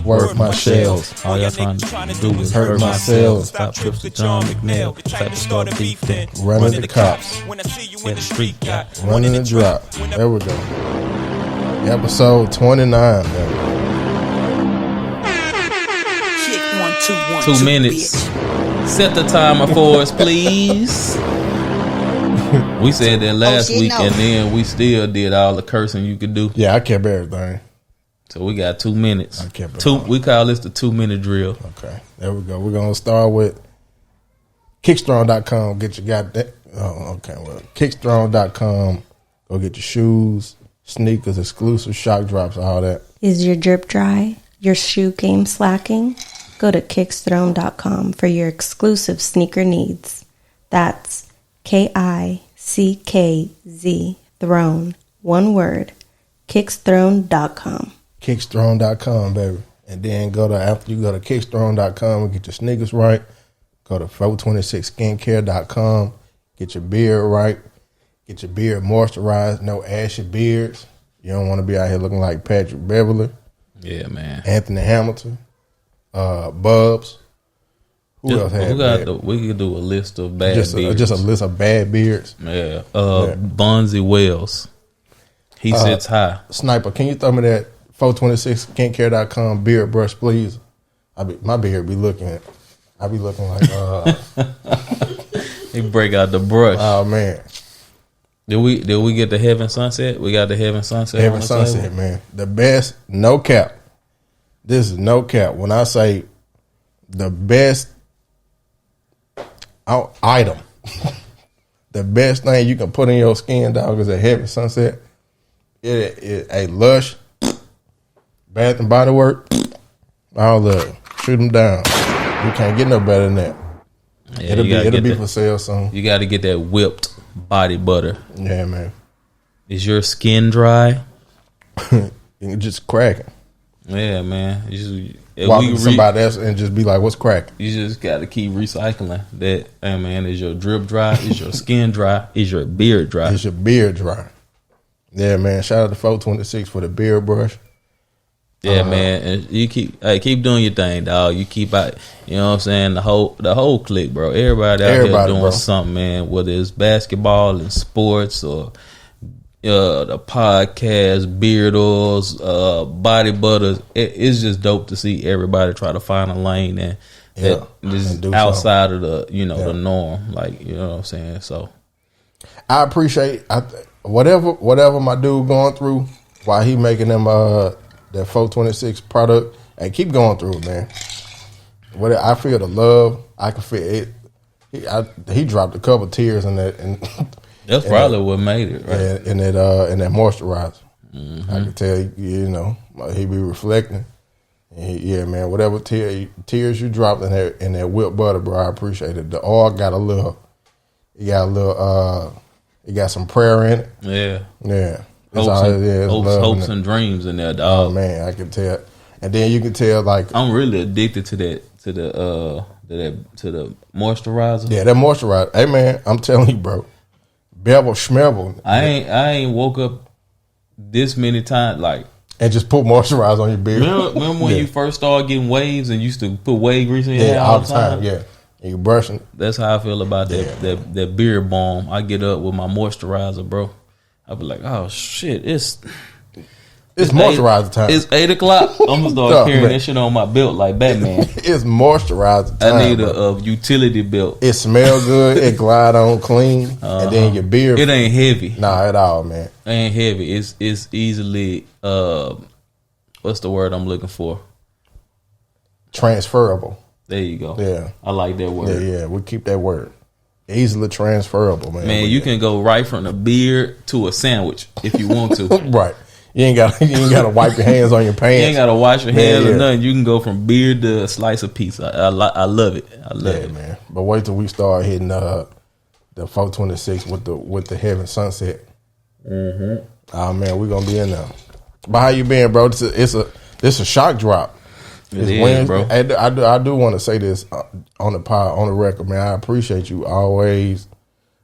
Work my shells. All y'all trying to do is hurt my cells. Stop trips to John McNail. Type to start beef then. Running the cops. In the street, got Running the drop. There we go. Episode 29. Man. 2 minutes. Set the timer for us, please. We said that last week, and then we still did all the cursing you could do. Yeah, I kept everything. So we got 2 minutes. I kept it. We call this the 2-minute drill. Okay, there we go. We're gonna start with Kickstrong.com. Get your goddamn. Oh, okay. Well, Kickstrong.com. Go get your shoes, sneakers, exclusive shock drops, all that. Is your drip dry? Your shoe game slacking? Go to Kickstrong.com for your exclusive sneaker needs. That's KICKZ Throne. One word. Kickstrong.com. Kickstrong.com, baby. And then after you go to Kickstrong.com and get your sneakers right, go to 426skincare.com, get your beard right, get your beard moisturized, no ashy beards. You don't want to be out here looking like Patrick Beverly. Yeah, man. Anthony Hamilton, Bubs. Who else had we could do a list of bad beards. Just a list of bad beards. Yeah. Bonzi Wells. He sits high. Sniper, can you throw me that 426skincare.com beard brush, please? My beard be looking. I be looking like. He break out the brush. Oh man. Did we get the Heaven Sunset? We got the Heaven Sunset. Heaven Sunset, man. The best, no cap. This is no cap. When I say the best item, the best thing you can put in your skin, dog, is a Heaven Sunset. It is a Lush, Bath and Body Works, all of it. Shoot them down. You can't get no better than that. Yeah, it'll be for sale soon. You got to get that whipped body butter. Yeah, man. Is your skin dry? It's just cracking. Yeah, man. Walk to somebody else and just be like, "What's cracking?" You just got to keep recycling that. Hey, man, is your drip dry? Is your skin dry? Is your beard dry? Is your beard dry? Yeah, man. Shout out to 426 for the beard brush. Yeah, man. And you keep doing your thing, dog. You keep out, you know what I'm saying? The whole clique, bro. Everybody out here doing something, man. Whether it's basketball and sports or the podcast, beard oils, body butters. It's just dope to see everybody try to find a lane that is outside of the the norm. Like, you know what I'm saying? So I appreciate whatever my dude going through while he making them that 426 product, and keep going through it, man. I feel the love. I can feel it. He dropped a couple tears in that, and that's probably what made it, right? In that moisturizer. Mm-hmm. I can tell he be reflecting. And man, whatever tears you dropped in that whipped butter, bro, I appreciate it. The oil got it got some prayer in it. Yeah. Hopes and dreams in there, dog. Oh man, I can tell. And then you can tell, like, I'm really addicted to the moisturizer. Yeah, that moisturizer. Hey man, I'm telling you, bro. Bevel schmevel. I ain't woke up this many times and just put moisturizer on your beard. Remember when you first started getting waves and used to put wave grease in your hair all the time? Yeah. And you brushing. That's how I feel about that beard balm. I get up with my moisturizer, bro. I be like, oh shit, it's moisturizer time. It's 8 o'clock. I'm gonna start carrying that shit on my belt like Batman. It's moisturizer time. I need a utility belt. It smell good. It glide on clean, and then your beard. It ain't heavy. Nah, at all, man. It ain't heavy. It's easily what's the word I'm looking for? Transferable. There you go. Yeah, I like that word. Yeah, we keep that word. Easily transferable, man. Man, you can go right from the beard to a sandwich if you want to. Right. You ain't got to wipe your hands on your pants. You ain't got to wash your hands or nothing. You can go from beard to a slice of pizza. I love it. I love it, man. But wait till we start hitting the 426 with the Heaven Sunset. Mm-hmm. Oh man, we gonna be in there. But how you been, bro? It's a shock drop. It is, bro. I do want to say this on the record, man. I appreciate you always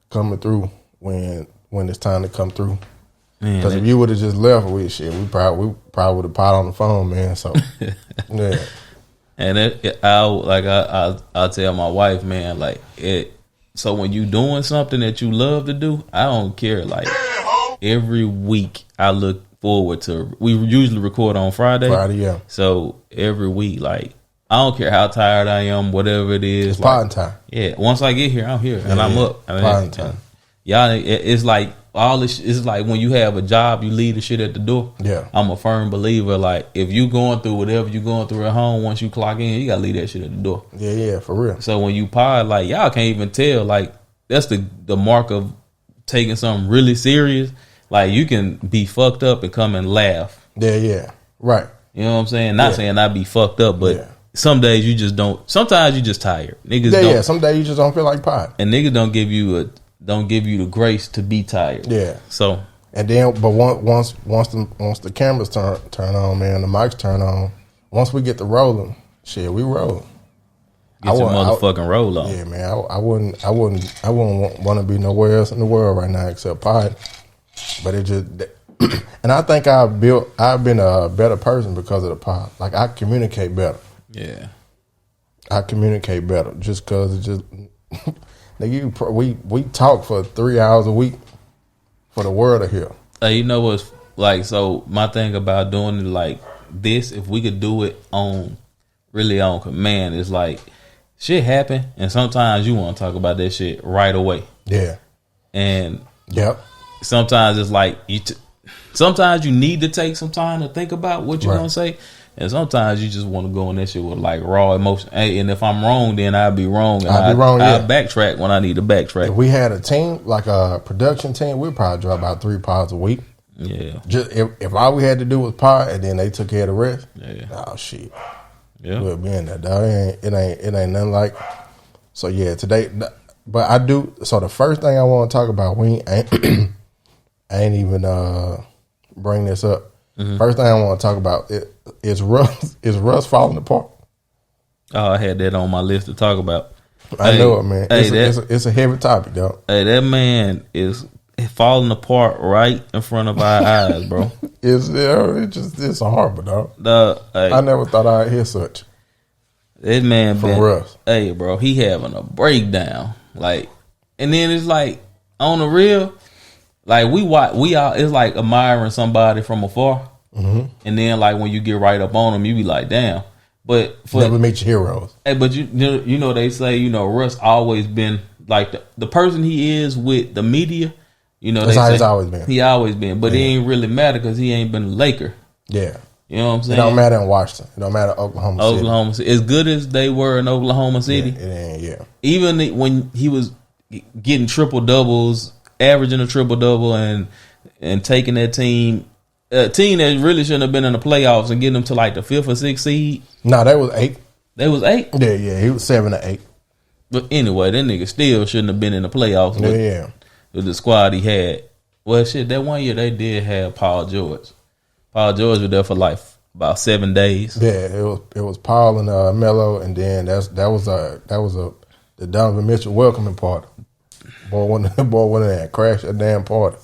coming through when it's time to come through. Because if you would have just left with shit, we probably would have piled on the phone, man. So yeah. And I'll tell my wife, man, like it. So when you doing something that you love to do, I don't care. Like every week, I look forward to. We usually record on Friday. Yeah. So every week, like I don't care how tired I am, whatever it is. It's potting time. Yeah. Once I get here, I'm here and I'm up. Potting time. Y'all, it's like all this. It's like when you have a job, you leave the shit at the door. Yeah. I'm a firm believer. Like if you going through whatever you going through at home, once you clock in, you gotta leave that shit at the door. Yeah, for real. So when you pod, like y'all can't even tell. Like that's the mark of taking something really serious. Like you can be fucked up and come and laugh. Yeah, right. You know what I'm saying? Not saying I be fucked up, but some days you just don't. Sometimes you just tired. Niggas don't. Yeah. Some days you just don't feel like pod. And niggas don't give you the grace to be tired. Yeah. So and then, but once the cameras turn on, man, the mics turn on. Once we get to rolling, shit, we roll. Get your motherfucking roll on. Yeah, man. I wouldn't want to be nowhere else in the world right now except pod. But it just, and I think I've been a better person because of the pod. Like I communicate better. Yeah. I communicate better just because it just. We talk for 3 hours a week for the world to hear. You know what's like? So my thing about doing it like this, if we could do it really on command, is like shit happen, and sometimes you want to talk about that shit right away. Yeah, and yep. Sometimes it's like sometimes you need to take some time to think about what you're gonna say. And sometimes you just want to go on that shit with like raw emotion. Hey, and if I'm wrong, then I'll be wrong. And I'll backtrack when I need to backtrack. If we had a team, like a production team, we'd probably drop about 3 pods a week. Yeah. Just if all we had to do was pod and then they took care of the rest. Yeah. Oh shit. Yeah. We'll be in that dog. It ain't nothing like. So yeah, today. But I do. So the first thing I want to talk about, I ain't even bring this up. Mm-hmm. First thing I want to talk about is Russ falling apart. Oh, I had that on my list to talk about. I know it, man. It's a heavy topic, dog. Hey, that man is falling apart right in front of our eyes, bro. It's horrible, dog. I never thought I'd hear such. That man from Russ. Hey, bro, he having a breakdown. Like, and then it's like on the real. Like we all, it's like admiring somebody from afar, and then like when you get right up on them, you be like, damn. But never meet your heroes. Hey, but you know they say Russ always been like the person he is with the media. That's how he's always been. He always been, but it ain't really matter because he ain't been a Laker. Yeah, you know what I'm saying. It don't matter in Washington. It don't matter Oklahoma City. As good as they were in Oklahoma City, it ain't. Yeah, even when he was getting triple doubles. Averaging a triple double and taking that team, a team that really shouldn't have been in the playoffs and getting them to like the 5th or 6th seed. No, that was 8. They was 8. Yeah, he was 7 or 8. But anyway, that nigga still shouldn't have been in the playoffs with the squad he had. Well, shit, that one year they did have Paul George. Paul George was there for like about 7 days. Yeah, it was Paul and Melo, and then that was the Donovan Mitchell welcoming party. Boy went in there and crashed that damn party.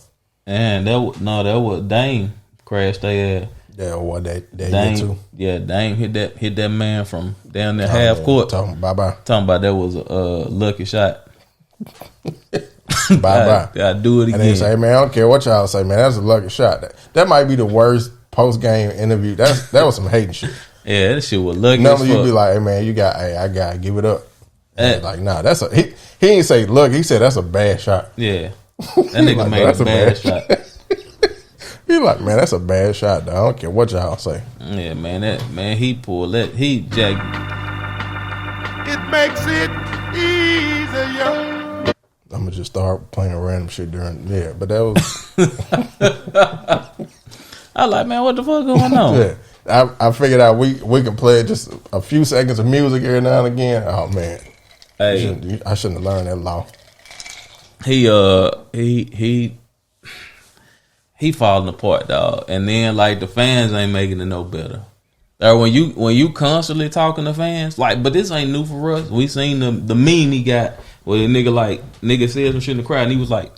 And that was Dame crashed their ass. Yeah, what that Dame, year too. Yeah, Dame hit that man from down there half court. Talking about that was a lucky shot. Bye. I do it again. And they say, man, I don't care what y'all say, man. That's a lucky shot. That might be the worst post game interview. That was some hating shit. Yeah, that shit was lucky. Normally you be like, hey man, I gotta give it up. Like, nah, that's he ain't say look, he said that's a bad shot. Yeah. That nigga like, made a bad shot. He like, man, that's a bad shot, though. I don't care what y'all say. Yeah, man, he pulled that. He jacked. It makes it easier. I'm gonna just start playing random shit but that was. I like, man, what the fuck going on? Yeah, I figured out we can play just a few seconds of music every now and again. Oh man. Hey, I shouldn't have learned that law. He falling apart, dog. And then like the fans ain't making it no better. Or when you constantly talking to fans, like, but this ain't new for us. We seen the meme he got where the nigga said some shit in the crowd and he was like,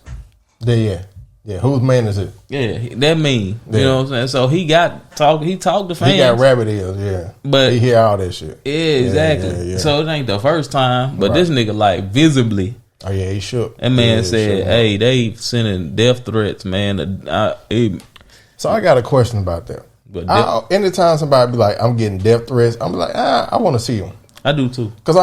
Yeah. Yeah, whose man is it? Yeah, that mean. You know what I'm saying? So he talked to fans. He got rabbit ears, yeah. But he hear all that shit. Yeah, exactly. Yeah. So it ain't the first time. But this nigga like visibly. Oh yeah, he shook. That man said, "Hey, they sending death threats, man." So I got a question about that. But anytime somebody be like, "I'm getting death threats," I'm like, I want to see them. I do too. Cause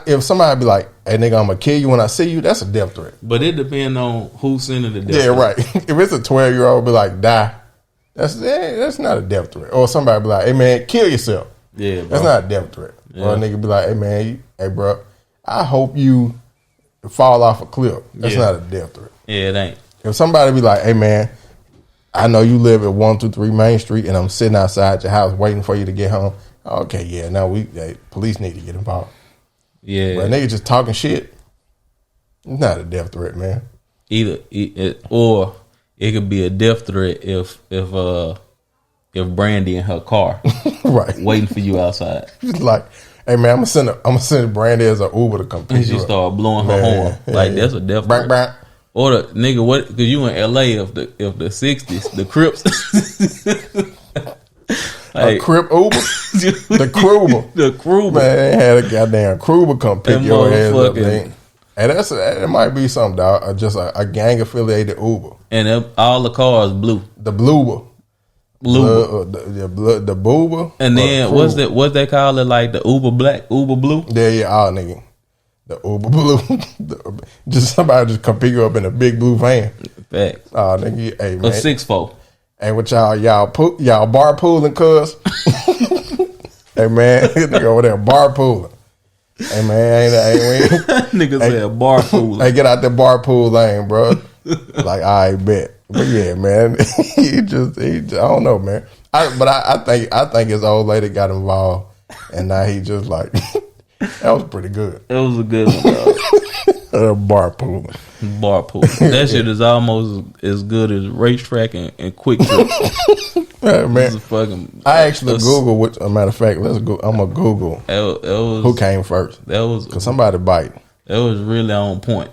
if somebody be like, "Hey nigga, I'm gonna kill you when I see you," that's a death threat. But it depends on who's sending the death. Yeah, threat. right. If it's a 12-year-old be like, "Die," that's not a death threat. Or somebody be like, "Hey man, kill yourself." Yeah, bro. That's not a death threat. Yeah. Or a nigga be like, "Hey man, hey bro, I hope you fall off a cliff." That's not a death threat. Yeah, it ain't. If somebody be like, "Hey man, I know you live at 123 Main Street, and I'm sitting outside your house waiting for you to get home." Okay, yeah, now police need to get involved. Yeah, but nigga just talking shit. It's not a death threat, man. Or it could be a death threat if Brandy in her car, right, waiting for you outside. Like, hey man, I'm gonna send Brandy as an Uber to come pick you up. And she start blowing her horn. Like that's a death threat. Bang. Or the nigga, what? Because you in LA of the 60s, the Crips. Like, a Crip Uber, the Kruber, man, they had a goddamn Kruber come pick your ass up, man. And that might be something, dog. Just a gang affiliated Uber, and all the cars blue. The Bluber, the Boober, and then what's they call it? Like the Uber Black, Uber Blue. Yeah, all nigga. The Uber Blue, just somebody just come pick you up in a big blue van. Facts. Oh, nigga, hey man, a 6'4". Hey, what y'all bar pooling, cuz? Hey man, nigga over there bar pooling. Hey man, ain't nigga said bar pooling. Hey, get out that bar pool lane, bro. Like, I bet. But yeah, man, he just I don't know, man. I think his old lady got involved, and now he just like. That was pretty good. It was a good one, dog. Bar pool. That shit is almost as good as racetrack and quick trip. Man, I actually Google. Which, a matter of fact, let's go. I'm gonna Google. It was, who came first? That was because somebody bite. That was really on point.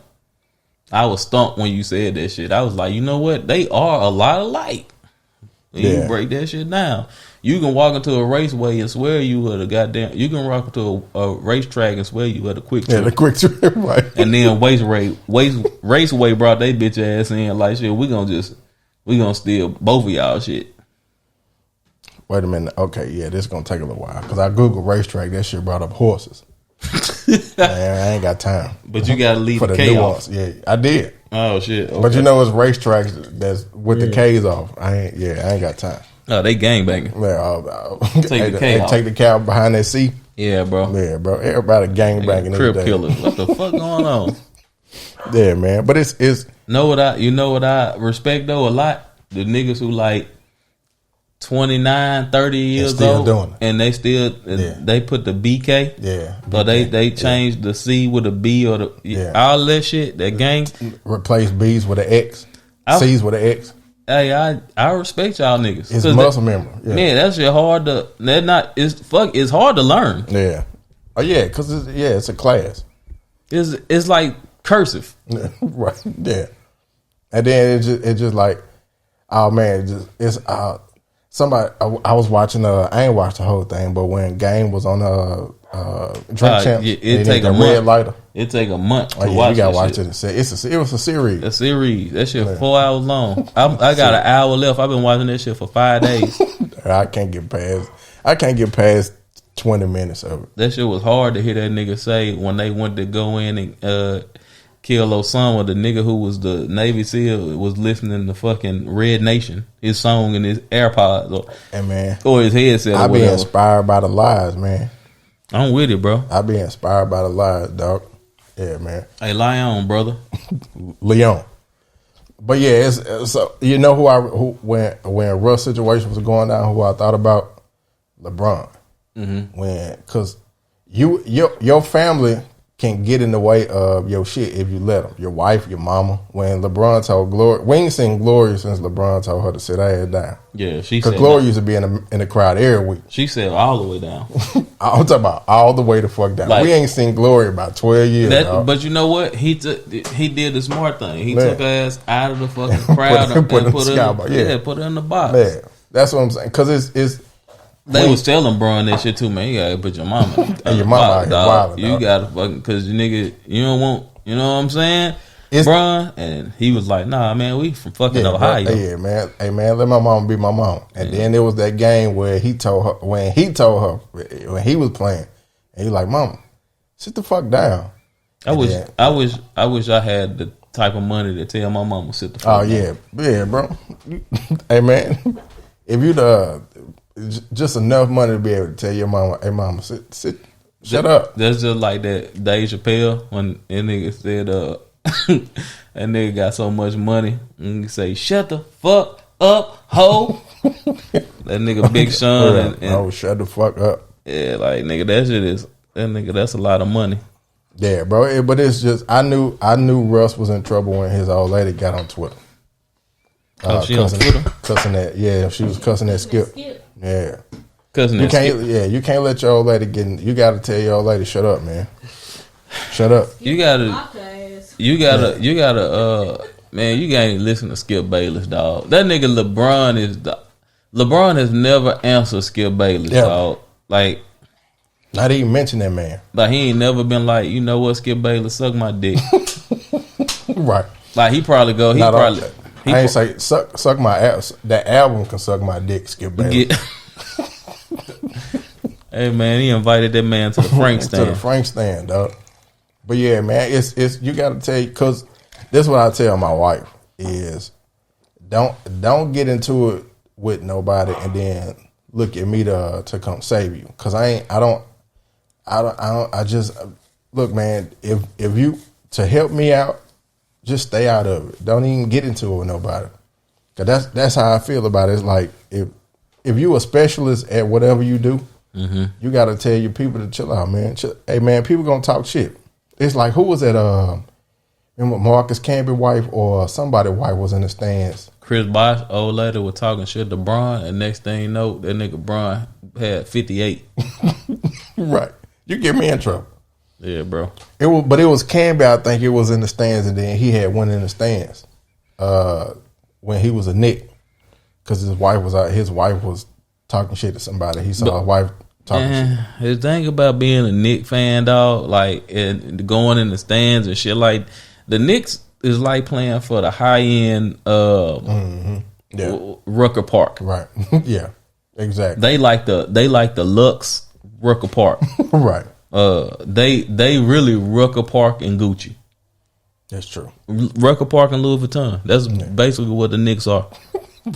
I was stumped when you said that shit. I was like, you know what? They are a lot alike. You break that shit down. You can walk into a raceway and swear you were the goddamn. You can walk into a racetrack and swear you were the quick trip. Yeah, the quick trip, right? And then raceway brought they bitch ass in like shit. We gonna steal both of y'all shit. Wait a minute. Okay, yeah, this is gonna take a little while because I googled racetrack. That shit brought up horses. Man, I ain't got time. But you gotta leave for the K nuance. Off. Yeah, I did. Oh shit! Okay. But you know, it's racetracks that's with the K's off. I ain't got time. Oh, they gangbanging. Yeah, take the K off. Take the cow behind that seat. Yeah, bro. Yeah, bro. Everybody gangbanging. Crip killers. What the fuck going on? Yeah, man. But it's know what I respect though a lot? The niggas who like 29, 30 years old doing it. And they still they put the BK. Yeah. Or they changed the C with a B or the all that shit, that gang. Replace B's with an X. C's with an X. Hey, I respect y'all niggas. It's muscle memory. Yeah. Man, that shit hard to it's hard to learn. Yeah. Oh yeah, because it's a class. It's like cursive. Right. Yeah. And then it's just like, oh man, it's somebody I was watching I ain't watched the whole thing, but when Game was on Drink Champs, it take a red lighter. It take a month to watch. You gotta watch it. It was a series. A series. That shit 4 hours long. I got an hour left. I've been watching that shit for 5 days. I can't get past 20 minutes of it. That shit was hard to hear that nigga say when they went to go in and kill Osama. The nigga who was the Navy SEAL was listening to fucking Red Nation, his song in his AirPods or his headset. I be inspired by the lies, man. I'm with it, bro. I be inspired by the lies, dog. Yeah, man. Hey, lie on, brother. Leon. But yeah, so you know who when Russ situation was going down, who I thought about? LeBron. Mm-hmm. Because your family can get in the way of your shit if you let them. Your wife, your mama. When LeBron told Gloria, we ain't seen Gloria since LeBron told her to sit her head down. Yeah, she because Gloria used to be in the crowd every week. She said all the way down. I'm talking about all the way the fuck down. Like, we ain't seen Glory about 12 years. But you know what? He did the smart thing. He took her ass out of the fucking crowd and put her in the box. Man, that's what I'm saying. Because it's they was telling Bron that shit too, man. You gotta put your mama and your mama out dog. You gotta fucking, because you nigga, you don't want, you know what I'm saying? Bron, and he was like, nah, man, we from fucking Ohio. Bro, yeah, man. Hey, man, let my mama be my mom. And then there was that game where he told her, when he was playing, and he was like, mama, sit the fuck down. I wish I had the type of money to tell my mama sit the fuck down. Yeah, bro. Hey, man, if you just enough money to be able to tell your mama, hey, mama, shut up. That's just like that Dave Chappelle when that nigga said, that nigga got so much money and he say, shut the fuck up, ho. That nigga Big Sean and shut the fuck up. Yeah, like nigga, that's a lot of money. Yeah, bro. But it's just I knew Russ was in trouble when his old lady got on Twitter. She on Twitter? Cussing that, yeah, she was cussing that Skip. Yeah. Cussing that Skip. Yeah, you can't let your old lady you gotta tell your old lady, shut up, man. Shut up. You gotta man, you gotta listen to Skip Bayless, dog. That nigga LeBron has never answered Skip Bayless, dog. Like, not even mention that man. Like, he ain't never been like, you know what, Skip Bayless, suck my dick. Right. Like, he probably go, I ain't say suck my ass. That album can suck my dick, Skip Bayless. Hey man, he invited that man to the Frank stand. To the Frank stand, dog. But yeah, man, it's you got to tell you, because this is what I tell my wife is don't get into it with nobody and then look at me to come save you, because I just look, man, if you to help me out, just stay out of it. Don't even get into it with nobody, because that's how I feel about it. It's like if you a specialist at whatever you do, you got to tell your people to chill out, man. Hey man, people gonna talk shit. It's like, who was that? Remember Marcus Camby's wife or somebody's wife was in the stands. Chris Bosh, old lady, was talking shit to Bron, and next thing you know, that nigga Bron had 58. Right. You get me in trouble. Yeah, bro. It was Camby, I think it was in the stands, and then he had one in the stands when he was a Knick, because his wife was talking shit to somebody. He saw his wife talking shit. The thing about being a Knick fan, dog, like, and going in the stands and shit, like, the Knicks is like playing for the high end Rucker Park. Right. Yeah. Exactly. They like the Lux Rucker Park. Right. They really Rucker Park and Gucci. That's true. Rucker Park and Louis Vuitton. That's basically what the Knicks are.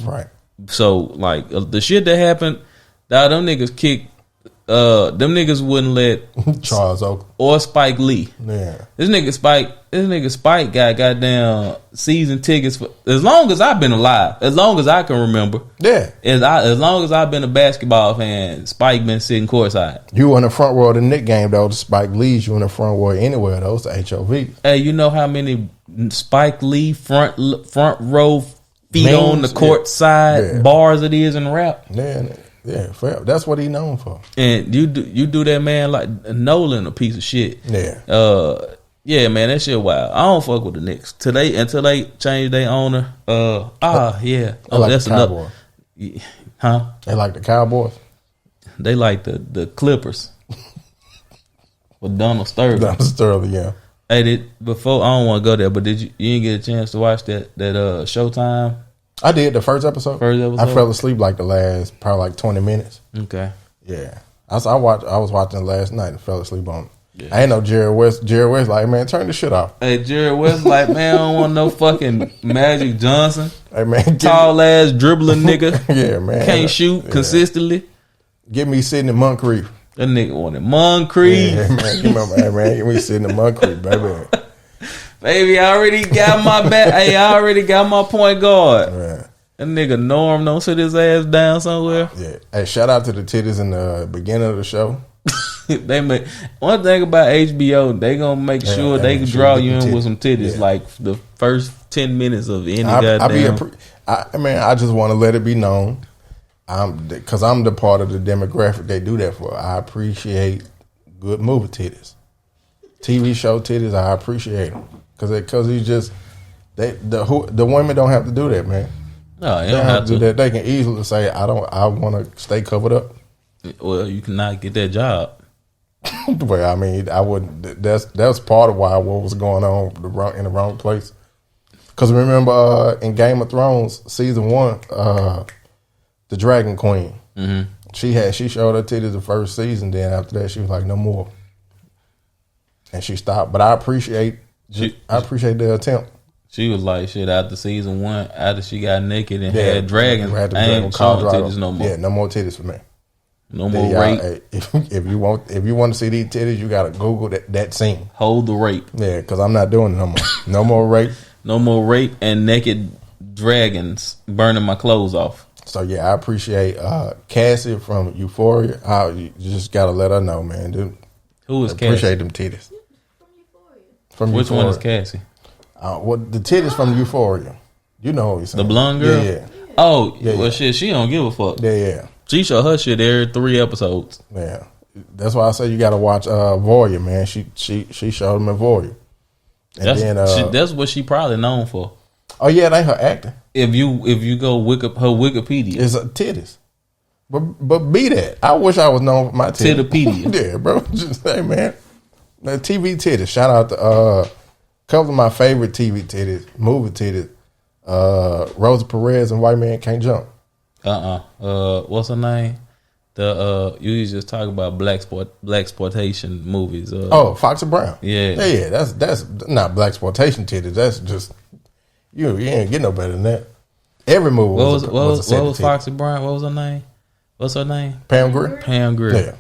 Right. So like the shit that happened, them niggas kicked. Them niggas wouldn't let Charles Oakley or Spike Lee. Yeah. This nigga Spike got goddamn season tickets for as long as I've been alive, as long as I can remember. Yeah. As long as I've been a basketball fan, Spike been sitting courtside. You in the front row of the Knick game though. The Spike Lee's you in the front row anywhere though. It's the HOV. Hey, you know how many Spike Lee front row feet on the court side bars it is in rap? Yeah, that's what he known for. And you do that, man, like Nolan, a piece of shit. Yeah. Yeah, man, that shit wild. I don't fuck with the Knicks until they change their owner. Yeah. Like that's the Cowboys. Huh? They like the Cowboys. They like the Clippers with Donald Sterling. Donald Sterling, yeah. Hey, before, I don't want to go there, but you didn't get a chance to watch that Showtime? I did the first episode. I fell asleep like the last probably like 20 minutes. Okay. Yeah. I was watching it last night and fell asleep on it. Yeah. I ain't know Jared West. Jared West like, man, turn this shit off. Hey, Jared West like, man, I don't want no fucking Magic Johnson. Hey, man, tall ass dribbling nigga. Yeah, man. Can't shoot consistently. Get me sitting in Moncrief. That nigga wanted Moncrief. Yeah, man, get me sitting in Moncrief, baby. Baby, I already got my back. Hey, I already got my point guard. Man. That nigga Norm don't sit his ass down somewhere. Yeah. Hey, shout out to the titties in the beginning of the show. They make one thing about HBO. They gonna make sure they can draw you in with some titties like the first 10 minutes of any goddamn. I just want to let it be known. Because I'm the part of the demographic they do that for. I appreciate good movie titties. TV show titties, I appreciate them. Because you just, the women don't have to do that, man. No, they don't have to do that. They can easily say, I want to stay covered up. Well, you cannot get that job. Well, I mean, I wouldn't. That's part of why what was going on in the wrong place. Because remember, in Game of Thrones season 1, the Dragon Queen, she showed her titties the first season. Then after that, she was like, no more, and she stopped. But I appreciate the attempt. She was like, shit, after season 1, after she got naked and had dragons, I ain't showing titties no more. Yeah, no more titties for me. No more rape. If you want to see these titties, you got to Google that scene. Hold the rape. Yeah, because I'm not doing it no more. No more rape. No more rape and naked dragons burning my clothes off. So yeah, I appreciate Cassie from Euphoria. You just got to let her know, man. Dude, who is Cassie? Appreciate them titties. From Which Euphoria. one is Cassie? The titties from Euphoria. You know what he's saying. The blonde girl? Yeah. Oh, yeah, well, shit, she don't give a fuck. Yeah. She show her shit every 3 episodes. Yeah. That's why I say you got to watch Voyeur, man. She showed him in Voyeur. And that's what she probably known for. Oh, yeah, it ain't her acting. If you go her Wikipedia. It's titties. But be that. I wish I was known for my titties. Tittipedia. Yeah, bro. Just say, man. The TV titties. Shout out to couple of my favorite TV titties, movie titties. Rosa Perez and White Man Can't Jump. What's her name? You just talk about blaxploitation movies. Fox and Brown. Yeah. That's not blaxploitation titties. That's just you ain't get no better than that. Every movie. What was Fox and Brown? What was her name? What's her name? Pam Grier. Yeah.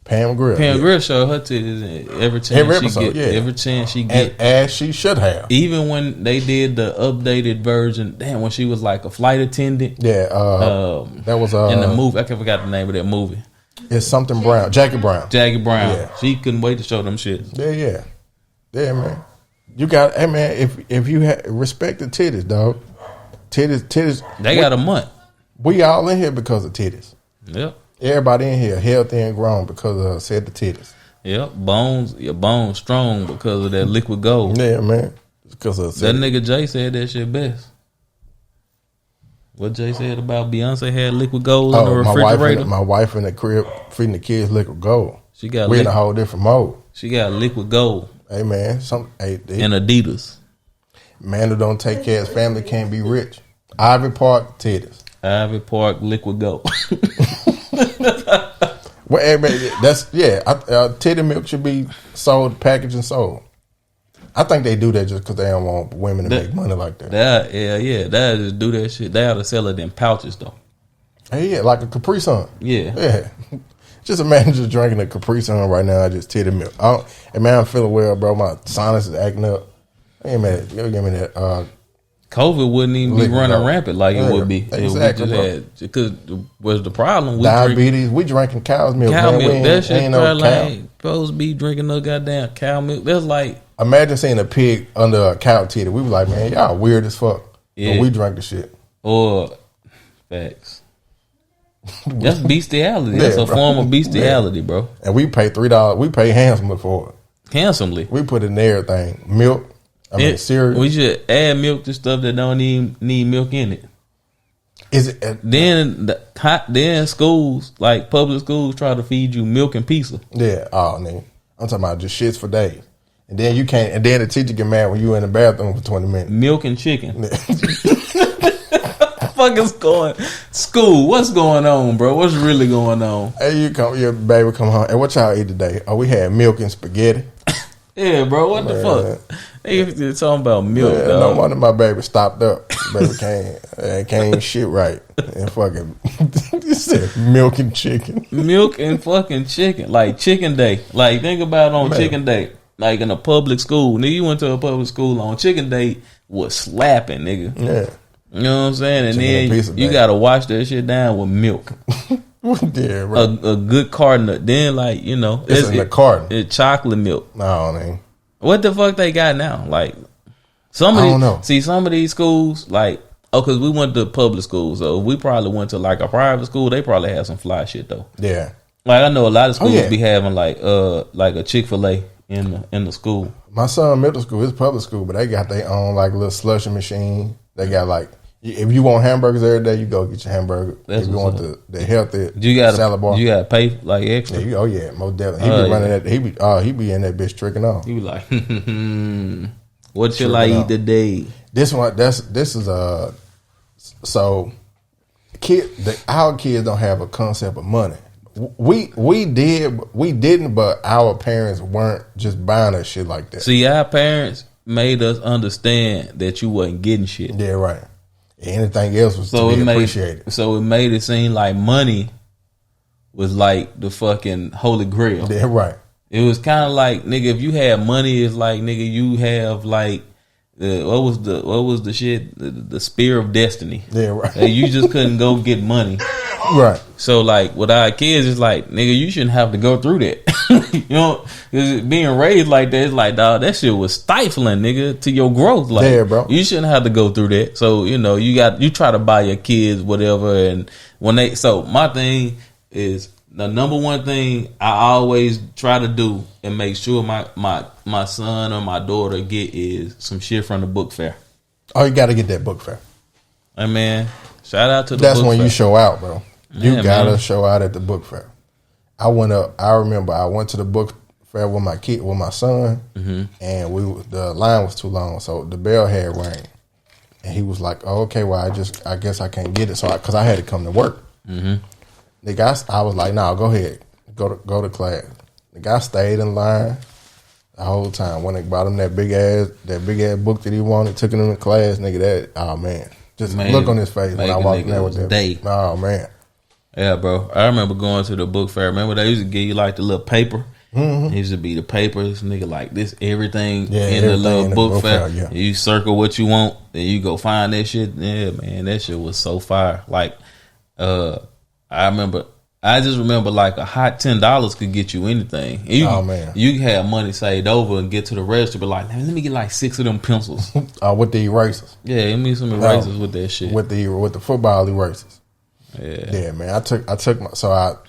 Pam Grier. Grier showed her titties every chance she get, as she should have. Even when they did the updated version, when she was like a flight attendant. Yeah, that was in the movie. I forgot the name of that movie. It's something Brown, Jackie Brown. Yeah. She couldn't wait to show them shit. Yeah, man. You got, hey man, if you respect the titties, dog. Titties. They got a month. We all in here because of titties. Yep. Everybody in here healthy and grown because of said the titties. Yep, your bones strong because of that liquid gold. Yeah, man. Because of that nigga Jay said that shit best. What Jay said about Beyonce had liquid gold in the refrigerator. My wife in the crib feeding the kids liquid gold. We in a whole different mode. She got liquid gold. Hey man, and Adidas. Man who don't take care of his family can't be rich. Ivy Park titties. Ivy Park liquid gold. Well, hey, man, titty milk should be sold, packaged, and sold. I think they do that just because they don't want women to make money like that. They just do that shit. They ought to sell it in pouches though. Hey, yeah, like a Capri Sun. Yeah. Just imagine just drinking a Capri Sun right now. Just titty milk. I'm feeling well, bro. My sinus is acting up. Hey man, give me that. COVID wouldn't even be running rampant like it would be. Exactly, because was the problem. Diabetes. We drinking cow's milk. Cow man. milk. That shit ain't probably no cow. ain't supposed to be drinking no goddamn cow milk. That's like, imagine seeing a pig under a cow titty. We were like, man, y'all weird as fuck. Yeah. But we drank the shit. Or facts. That's bestiality. That's a form of bestiality, bro. And we pay $3. We pay handsomely for it. Handsomely. We put in everything. Milk. Cereal. We should add milk to stuff that don't even need milk in it. Is it? Then schools, like public schools, try to feed you milk and pizza. Yeah. Oh, nigga. I'm talking about just shits for days. And then you can't. And then the teacher get mad when you in the bathroom for 20 minutes. Milk and chicken. Fuck is going school? What's going on, bro? What's really going on? Hey, your baby come home. Hey, what y'all eat today? Oh, we had milk and spaghetti. Yeah, bro. What the fuck? They talking about milk. Yeah, no wonder my baby stopped up. Baby can't shit right. And fucking you said milk and chicken. Milk and fucking chicken. Like chicken day. Like think about it on chicken day. Like in a public school. Nigga, you went to a public school on chicken day was slapping, nigga. Yeah. You know what I'm saying? And then you gotta wash that shit down with milk. Yeah, right. A good carton. Then like, you know, it's in the carton. It's chocolate milk. No, man. What the fuck they got now? Like I don't know. See, some of these schools, like because we went to public school, so if we probably went to like a private school, they probably had some fly shit though. Yeah. Like I know a lot of schools be having like a Chick-fil-A in the school. My son middle school is public school, but they got their own like little slushy machine. They got like, if you want hamburgers every day, you go get your hamburger. If you want the healthy salad bar, you gotta pay like extra. Yeah, most definitely. He be running that. He be in that bitch tricking off. He be like, what shall I eat today? This is so our kids don't have a concept of money. We didn't, but our parents weren't just buying us shit like that. See, our parents made us understand that you wasn't getting shit. Yeah, right. Anything else was to be appreciated. So it made it seem like money was like the fucking holy grail. Yeah, right. It was kind of like, nigga, if you had money, it's like, nigga, you have like what was the shit? The spear of destiny. Yeah, right. You just couldn't go get money. Right. So like with our kids, it's like, nigga, you shouldn't have to go through that. You know, being raised like that, it's like, dog, that shit was stifling, nigga, to your growth. Like, yeah, bro. You shouldn't have to go through that. So, you know, you try to buy your kids whatever, and so my thing is, the number one thing I always try to do and make sure my son or my daughter get is some shit from the book fair. Oh, you got to get that book fair. Hey man, shout out to the That's book when fair. You show out, bro. You gotta show out at the book fair. I remember I went to the book fair with my son, and the line was too long, so the bell had rang, and he was like, "Oh, okay, well, I guess I can't get it," so because I had to come to work. The guy, I was like, "No, go ahead, go to class." The guy stayed in line the whole time. When they brought him that big ass book that he wanted, took him to class, nigga. Just look on his face when I walked in there with that. Day. Oh man. Yeah, bro. I remember going to the book fair. Remember they used to give you like the little paper. It used to be the papers, nigga, like this everything in the little book fair. Yeah. You circle what you want, and you go find that shit. Yeah, man, that shit was so fire. Like, I just remember like a hot $10 could get you anything. You had money saved over and get to the register, but like, let me get like 6 of them pencils. With the erasers. Yeah, give me some erasers with that shit. With the football erasers. Yeah, man.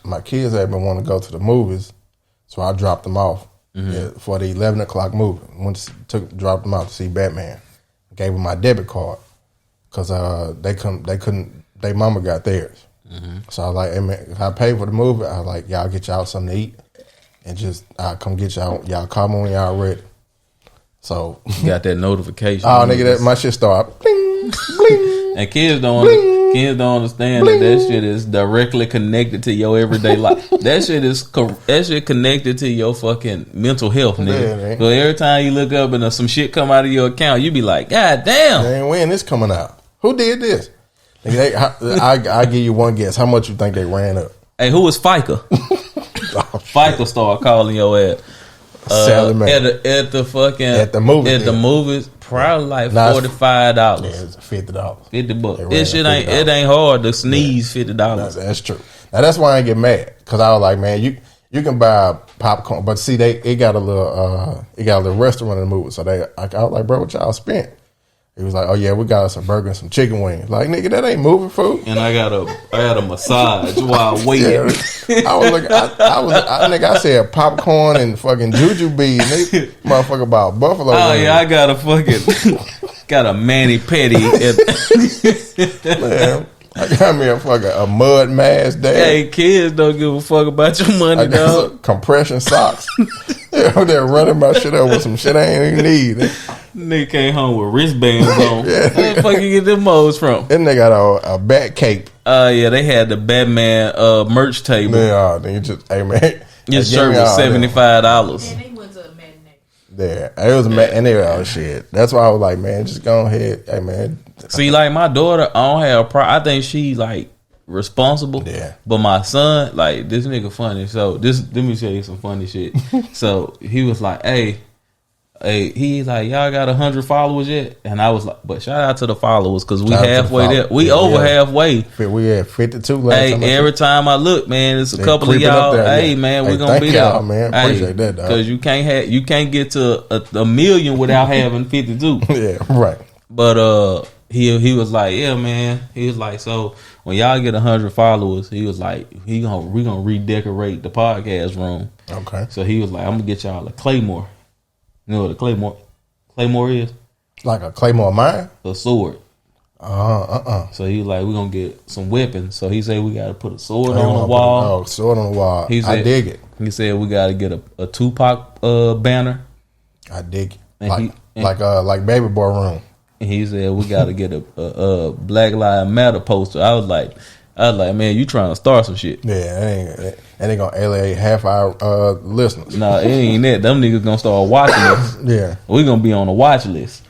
My kids had been wanting to go to the movies, so I dropped them off for the 11 o'clock movie. Dropped them off to see Batman. Gave them my debit card because they couldn't. Their mama got theirs. So I was like, hey man, if I paid for the movie, I was like, y'all get y'all something to eat, and I'll come get y'all. Y'all call me when y'all ready. So you got that notification. Oh, nigga, my shit start bling, bling. And kids don't understand that shit is directly connected to your everyday life. That shit connected to your fucking mental health, nigga. So every time you look up and some shit come out of your account, you be like, God damn. Dang, when this coming out? Who did this? I give you one guess. How much you think they ran up? Hey, who was FICA? FICA start calling your ass. At the movies, probably like $45. Yeah, it's $50. $50. It ain't hard to sneeze $50. That's true. Now that's why I ain't get mad, because I was like, man, you can buy popcorn, but see, it got a little restaurant in the movie, so I was like, bro, what y'all spent? He was like, oh yeah, we got us a burger and some chicken wings. Like, nigga, that ain't moving food. And I got a massage while waiting. Yeah. I said popcorn and fucking jujube. Motherfucker about buffalo. Oh yeah, I got a mani petty. Man, I got me a mud mask there. Hey, kids don't give a fuck about your money, dog. Compression socks. They're running my shit over some shit I ain't even need. Nigga came home with wristbands on. Where the fuck you get them modes from? Then they got a bat cape. Yeah, they had the Batman merch table. Then you just, hey man, your shirt was $75. Yeah, they went to a matinee. Yeah, it was and they were all shit. That's why I was like, man, just go ahead, hey man. See, like my daughter, I don't have a problem. I think she like responsible. Yeah. But my son, like, this nigga funny. So let me tell you some funny shit. So he was like, hey, he's like, y'all got 100 followers yet? And I was like, but shout out to the followers, because we halfway there. We over halfway. We had 52 last time. Hey, every time I look, man, it's a couple of y'all. Hey, man, we're gonna be there, man. Appreciate that, dog. Because you can't get to a million without having 52. Yeah, right. But he was like, yeah, man. He was like, so when y'all get 100 followers, he was like, we gonna redecorate the podcast room. Okay. So he was like, I'm gonna get y'all a claymore. You know what a claymore is? Like a claymore mine? A sword. So he was like, we're gonna get some weapons. So he said we gotta put a sword on the wall. Sword on the wall. He said, I dig it. He said we gotta get a Tupac banner. I dig it. And like Baby Boy room. And he said we got to get a Black Lives Matter poster. I was like, man, you trying to start some shit? Yeah, ain't gonna alienate half our listeners. Nah, it ain't that. Them niggas gonna start watching us. Yeah, we gonna be on the watch list.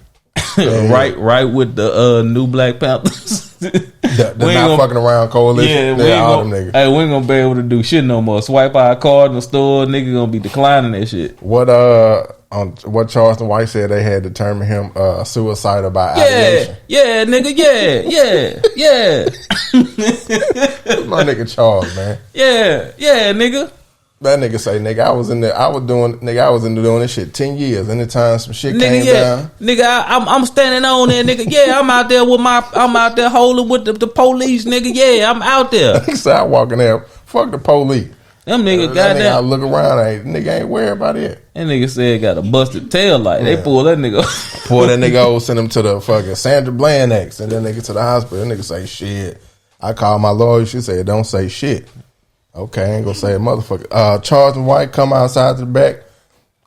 right with the new Black Panthers. the not fucking around coalition. Yeah, all them niggas. Hey, we ain't gonna be able to do shit no more. Swipe our card in the store, nigga gonna be declining that shit. What Charleston White said they had determined him suicidal by ideation. Yeah, nigga, yeah. My nigga Charles, man. Yeah, nigga. That nigga say, nigga, I was in there doing this shit 10 years. Anytime some shit came down. Nigga, I'm standing on there, nigga. Yeah, I'm out there holding with the police, nigga. Yeah, I'm out there. He said, I walk in there, fuck the police. Them niggas goddamn. I look around, nigga ain't worried about it. That nigga said got a busted tail light. Yeah. They pull that nigga. Send him to the fucking Sandra Bland X, and then nigga to the hospital. That nigga say shit. I call my lawyer. She said don't say shit. Okay, I ain't gonna say a motherfucker. Charleston White come outside to the back.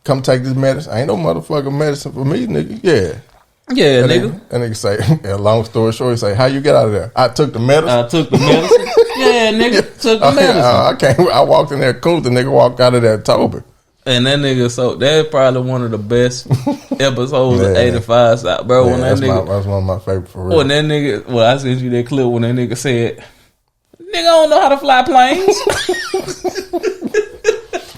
Come take this medicine. Ain't no motherfucking medicine for me, nigga. Yeah. Yeah, nigga. And nigga say, long story short, he say, how you get out of there? I took the medicine. Yeah, nigga, took the medicine. I walked in there cool. The nigga walked out of there Tober. And that nigga, so that's probably one of the best episodes of 85 South, bro. Yeah, that's one of my favorite for real. When that nigga, I sent you that clip when that nigga said, nigga, I don't know how to fly planes.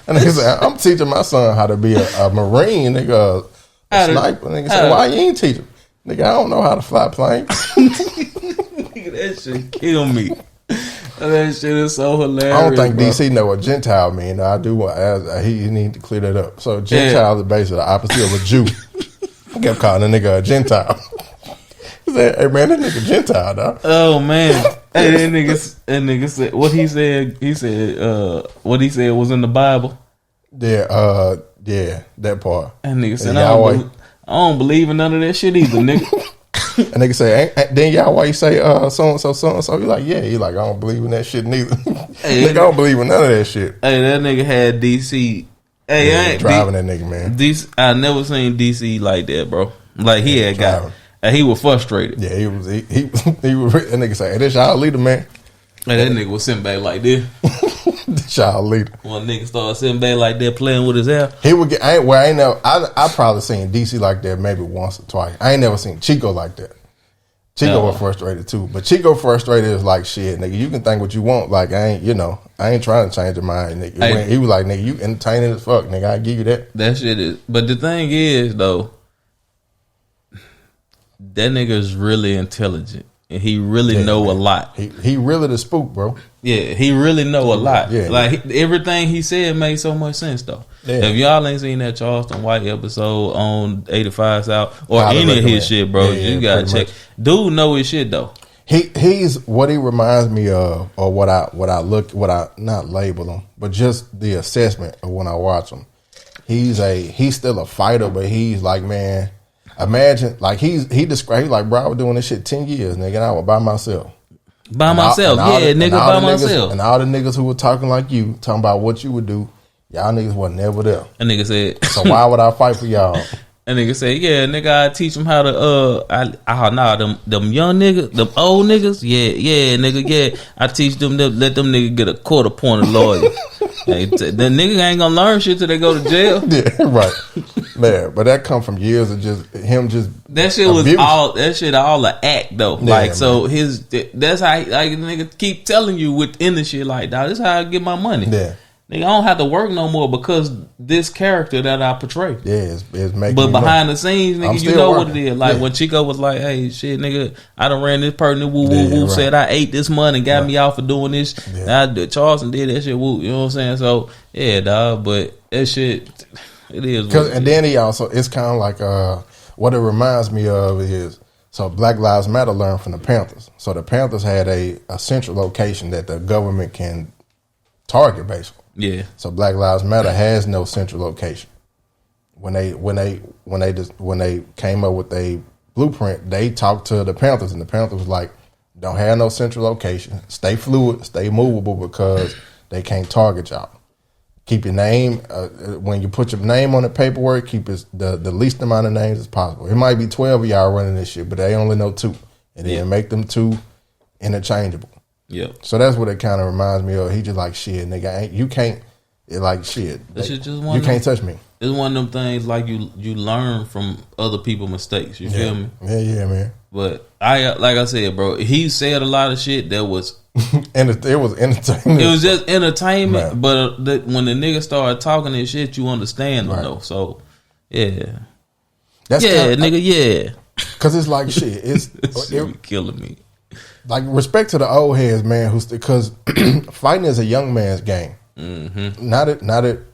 And nigga said, I'm teaching my son how to be a Marine, nigga, a sniper. Nigga said, why you ain't teaching? Nigga, I don't know how to fly planes. Nigga, that shit kill me. That shit is so hilarious. I don't think DC know what Gentile mean. I do want he need to clear that up. So Gentile is basically the opposite of a Jew. I kept calling a nigga a Gentile. He said, "Hey man, that nigga Gentile, dog." Oh man, hey, that nigga said what he said. He said what he said was in the Bible. Yeah, that part. That nigga said, I don't believe in none of that shit either, nigga. And nigga say, then y'all why you say so and so? He like, yeah. He like, I don't believe in that shit neither. Hey, nigga, I don't believe in none of that shit. Hey, that nigga had DC. Hey, I ain't driving that nigga, man. DC, I never seen DC like that, bro. Like he had got, and he was frustrated. Yeah, he was. That nigga say, hey, this y'all leader, man. Hey, that nigga was sitting back like this. This y'all leader. When nigga started sitting back like that, playing with his hair. He would get. I probably seen DC like that maybe once or twice. I ain't never seen Chico like that. Chico was frustrated too, but Chico frustrated is like shit, nigga. You can think what you want, like I ain't trying to change your mind, nigga. Hey, he was like, nigga, you entertaining as fuck, nigga. I give you that. That shit is, but the thing is though, that nigga is really intelligent and he really know a lot. He really the spook, bro. Yeah, he really know a lot. Yeah, like everything he said made so much sense though. Yeah. If y'all ain't seen that Charleston White episode on 85 South or any of his shit, bro, you gotta check. Much. Dude know his shit though. He's what he reminds me of, or what I not label him, but just the assessment of when I watch him. He's still a fighter, but he's like, man, imagine like he described like, bro, I was doing this shit 10 years, nigga, and I was by myself. By myself. By myself. And all the niggas who were talking like you, talking about what you would do, y'all niggas wasn't never there. And nigga said, so why would I fight for y'all? And nigga said, yeah, nigga, I teach them how to, them young niggas, them old niggas, yeah, nigga, yeah. I teach them, let them nigga get a quarter point of lawyer. Hey, the nigga ain't gonna learn shit till they go to jail. Yeah, right. Man, but that come from years of just him just that shit was abuse. All the act though. Yeah, like so man. That's how like nigga keep telling you within the shit like, dog, this is how I get my money. Yeah. Nigga, I don't have to work no more because this character that I portray. Yeah, it's making. But behind the scenes, nigga, you know working. What it is. Like when Chico was like, "Hey, shit, nigga, I done ran this person woo woo woo. Right. Said I ate this money and got me out for doing this. Yeah. Charleston did that shit. Woo, you know what I'm saying? So yeah, dog. But that shit, it is. And then he also, it's kind of like what it reminds me of is. So Black Lives Matter learned from the Panthers. So the Panthers had a central location that the government can target, basically. Yeah. So Black Lives Matter has no central location. When they came up with a blueprint, they talked to the Panthers, and the Panthers was like, "Don't have no central location. Stay fluid, stay movable, because they can't target y'all. Keep your name when you put your name on the paperwork. Keep the least amount of names as possible. It might be 12 of y'all running this shit, but they only know 2, and then make them 2 interchangeable. Yeah. So that's what it kind of reminds me of. He just like, shit, nigga, you can't. It like shit. You can't touch me. It's one of them things like you learn from other people's mistakes. You feel me? Yeah, man. But like I said, bro, he said a lot of shit that was. And it was entertainment. It was just entertainment, man. But when the nigga started talking this shit, you understand them though. So yeah, nigga, yeah. Because it's like shit. It's killing me. Like, respect to the old heads, man. Because fighting is a young man's game. Mm-hmm. Not that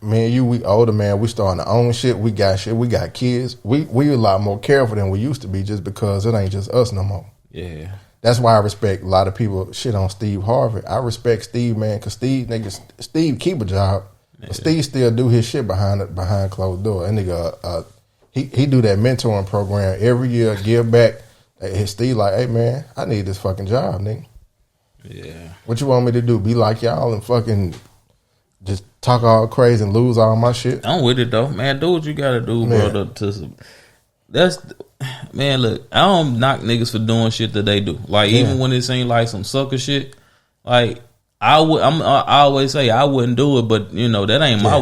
me and you, we older, man. We starting to own shit. We got shit. We got kids. We a lot more careful than we used to be, just because it ain't just us no more. Yeah. That's why I respect a lot of people shit on Steve Harvey. I respect Steve, man, because Steve keep a job, but Steve still do his shit behind closed door. And nigga, he do that mentoring program every year, give back. Steve like, hey man, I need this fucking job, nigga. Yeah. What you want me to do? Be like y'all and fucking just talk all crazy and lose all my shit? I'm with it though, man. Do what you gotta do, bro. Man, look, I don't knock niggas for doing shit that they do. Like, even when it seems like some sucker shit, like I always say I wouldn't do it, but you know that ain't my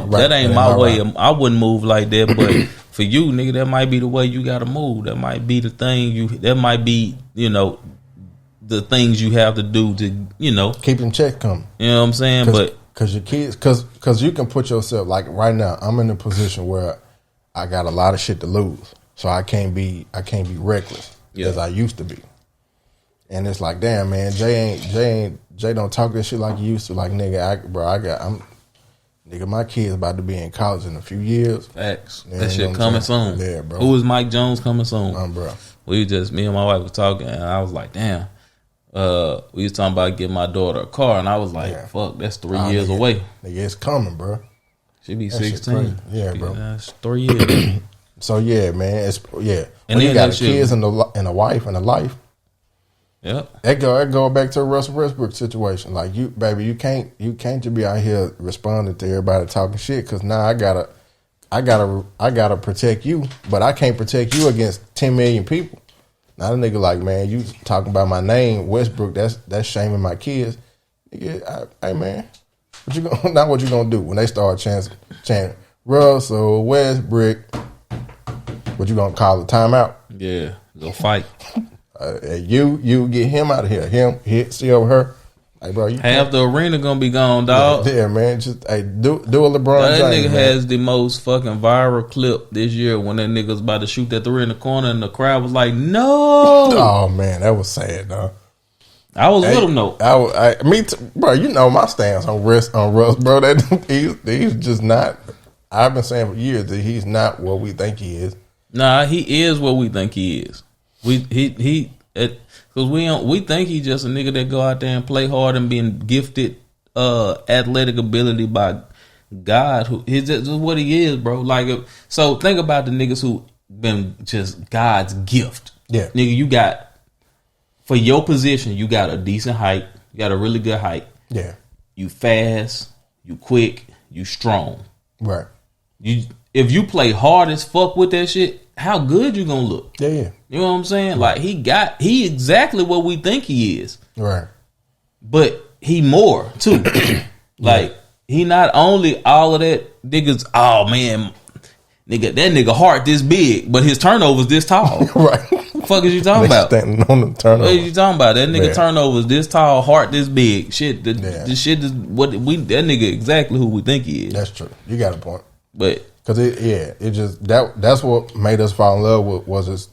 way. I wouldn't move like that. But for you, nigga, that might be the way you gotta move. That might be the thing that might be, you know, the things you have to do to, you know, keep them checks coming. You know what I'm saying? But because your kids, because you can put yourself, like right now, I'm in a position where I got a lot of shit to lose. So I can't be reckless as I used to be. And it's like, damn, man, Jay don't talk this shit like he used to. Like, nigga, nigga, my kid's about to be in college in a few years. Facts. That shit coming soon. Yeah, bro. Who is Mike Jones coming soon? Bro. Me and my wife was talking, and I was like, damn. We was talking about getting my daughter a car, and I was like, fuck, that's 3 years away. Nigga, it's coming, bro. She be 16. Yeah, bro. That's 3 years. So yeah, man, And when you got kids and a wife and a life, that go back to a Russell Westbrook situation. Like, you can't just be out here responding to everybody talking shit, because now I gotta protect you, but I can't protect you against 10 million people. Now the nigga like, man, you talking about my name, Westbrook? That's shaming my kids. Nigga, hey man, what you gonna do when they start chanting Russell Westbrook? What you gonna call a timeout? Yeah, go fight. You get him out of here. See over her. Like, bro, half the arena gonna be gone, dog. Yeah, man. Just do a LeBron James. That nigga has the most fucking viral clip this year when that nigga's about to shoot that 3 in the corner and the crowd was like, no. Oh man, that was sad, dog. I was with him though. Bro. You know my stance on Russ, bro. That he's just not. I've been saying for years that he's not what we think he is. Nah, he is what we think he is. Because we think he's just a nigga that go out there and play hard and being gifted athletic ability by God. Who is just what he is, bro. Like, so think about the niggas who been just God's gift. Yeah, nigga, you got, for your position, you got a decent height. You got a really good height. Yeah, you fast, you quick, you strong. Right. If you play hard as fuck with that shit, how good you gonna look? Yeah. You know what I'm saying? Like, he exactly what we think he is. Right. But he more too. Like, he not only all of that niggas, oh man, nigga, that nigga heart this big, but his turnovers this tall. Right. Fuck is you talking about? Standing on the turnover. What are you talking about? That nigga turnovers this tall, heart this big. Shit, the shit is what that nigga exactly who we think he is. That's true. You got a point. But because it just that's what made us fall in love with was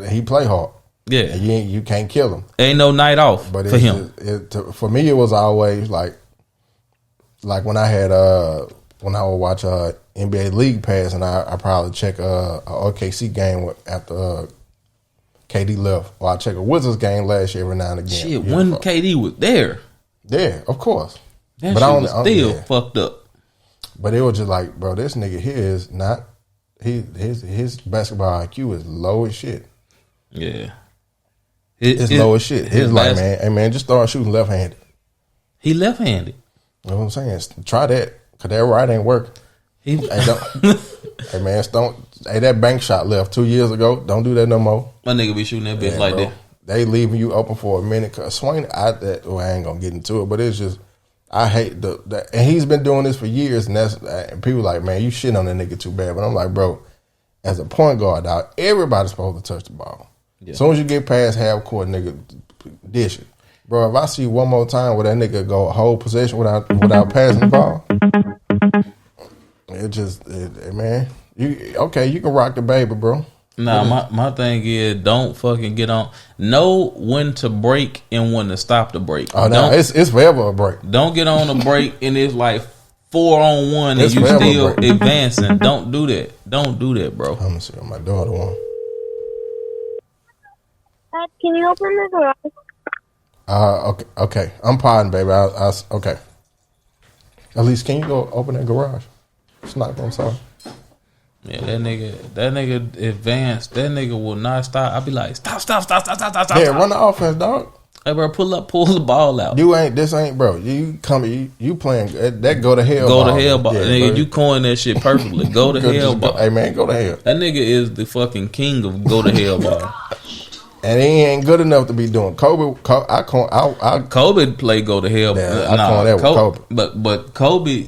he play hard. Yeah, and you can't kill him. Ain't no night off for him. For me, it was always like when I had when I would watch NBA League Pass, and I probably check a OKC game after KD left. Well, I check a Wizards game last year every now and again. Shit, when KD was there. Yeah, of course. That but shit was still fucked up. But it was just like, bro, this nigga here is not. His basketball IQ is low as shit. Yeah, it's low as shit. His like, man, hey man, just start shooting left handed. He left handed. You know what I'm saying? Try that, cause that right ain't working. Hey man, that bank shot left 2 years ago. Don't do that no more. My nigga be shooting that bitch like bro, that. They leaving you open for a minute. Cause Swain, I ain't gonna get into it, but it's just I hate the and he's been doing this for years, and people like, man, you shit on that nigga too bad. But I'm like, bro, as a point guard, dog, everybody's supposed to touch the ball. Yeah. As soon as you get past half court, nigga, dish it, bro. If I see one more time where that nigga go a whole possession without passing the ball. Man, you can rock the baby, bro. Nah, my thing is don't fucking get on. Know when to break and when to stop the break. Oh no, it's forever a break. Don't get on a break and it's like 4-on-1 and you still advancing. Don't do that. Don't do that, bro. I'm gonna see what my daughter wants. Can you open the garage? Okay. I'm pardon, baby. Okay. At least can you go open that garage? Sniper, I'm sorry. Yeah, that nigga advanced. That nigga will not stop. I'll be like, stop. Yeah, run the offense, dog. Hey, bro, pull the ball out. This ain't, bro. You playing that go to hell. Go to hell, ball. Yeah, nigga. Bro. You coined that shit perfectly. Go to hell, ball. Hey man, go to hell. That nigga is the fucking king of go to hell, ball. And he ain't good enough to be doing Kobe. Kobe played go to hell. Yeah, I call that with Kobe. But Kobe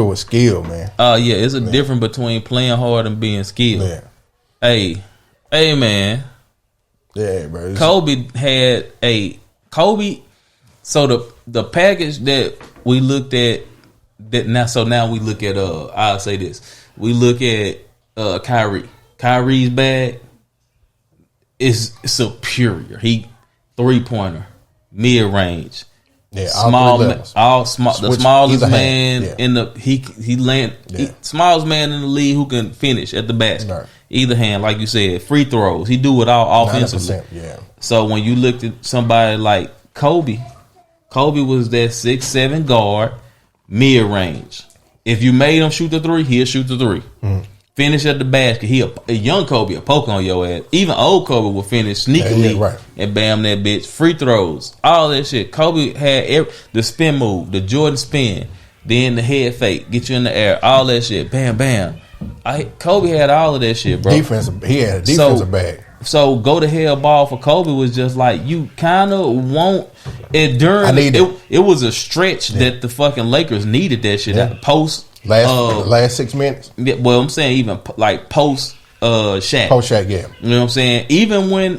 was skilled, man. Yeah, it's a difference between playing hard and being skilled. Yeah. Hey, man. Yeah, bro. Kobe had Kobe. So the package that we looked at now we look at I'll say this. We look at Kyrie. Kyrie's bag is superior. He 3-pointer, mid range. Yeah, the smallest man in the smallest man in the league who can finish at the basket. Right. Either hand, like you said, free throws. He do it all offensively. Yeah. So when you looked at somebody like Kobe was that 6'7" guard, mid range. If you made him shoot the three, he'll shoot the three. Mm. Finish at the basket. A young Kobe will poke on your ass. Even old Kobe will finish sneakily and bam that bitch. Free throws, all that shit. Kobe had the spin move, the Jordan spin, then the head fake, get you in the air, all that shit. Bam, bam. Kobe had all of that shit, bro. He had a defensive bag. So go to hell ball for Kobe was just like you kind of want it during. It was a stretch that the fucking Lakers needed that shit at the post. Last 6 minutes. Yeah, well, I'm saying even like post Shaq. Post Shaq, yeah. You know what I'm saying? Even when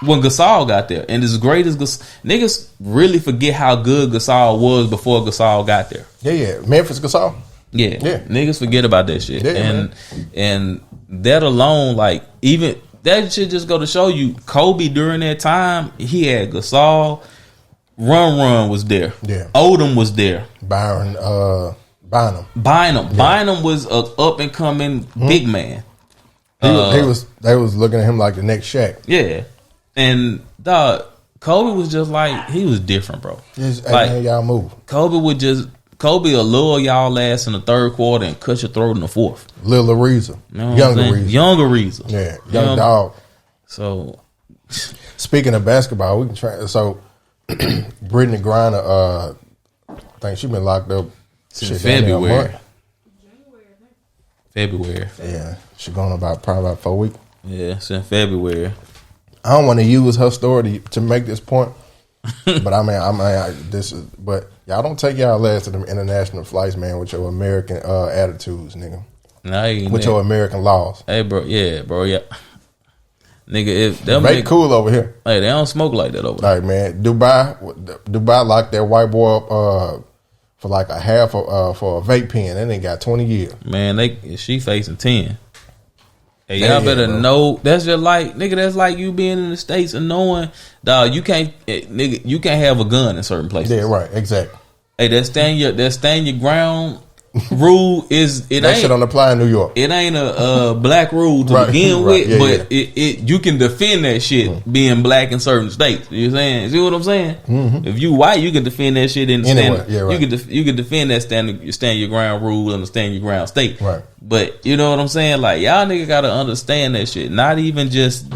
Gasol got there, and as great as niggas really forget how good Gasol was before Gasol got there. Yeah. Memphis Gasol. Yeah. Niggas forget about that shit. Yeah, and that alone, like even that shit just go to show you Kobe during that time, he had Gasol. Run was there. Yeah. Odom was there. Bynum. Bynum was a up and coming big man. They was looking at him like the next Shaq. Yeah. And Kobe was just like he was different, bro. Like y'all move. Kobe will lure y'all ass in the third quarter and cut your throat in the fourth. Lil Ariza. You know Younger Ariza. Yeah. Young dog. So speaking of basketball, we can try Brittany Griner, I think she been locked up since February. Yeah, she gone probably about 4 weeks. Yeah, since February. I don't want to use her story to make this point, but but y'all don't take y'all ass to them international flights, man, with your American attitudes, nigga. With your American laws. Hey, bro, yeah. Nigga, if they make cool over here. Hey, they don't smoke like that over there. Like, man, Dubai locked that white boy up for like a half for a vape pen. That ain't got 20 years. Man, she facing 10. Hey, y'all better know. That's just like, nigga, that's like you being in the States and knowing, dog, you can't have a gun in certain places. Yeah, right, exactly. Hey, that stand your ground rule is it that ain't shit don't apply in New York. It ain't a black rule to begin with, but it you can defend that shit being black in certain states. You know what I'm saying? See what I'm saying? Mm-hmm. If you white, you can defend that shit in anyway, you can defend that stand your ground rule and the stand your ground state. Right. But you know what I'm saying? Like y'all nigga gotta understand that shit. Not even just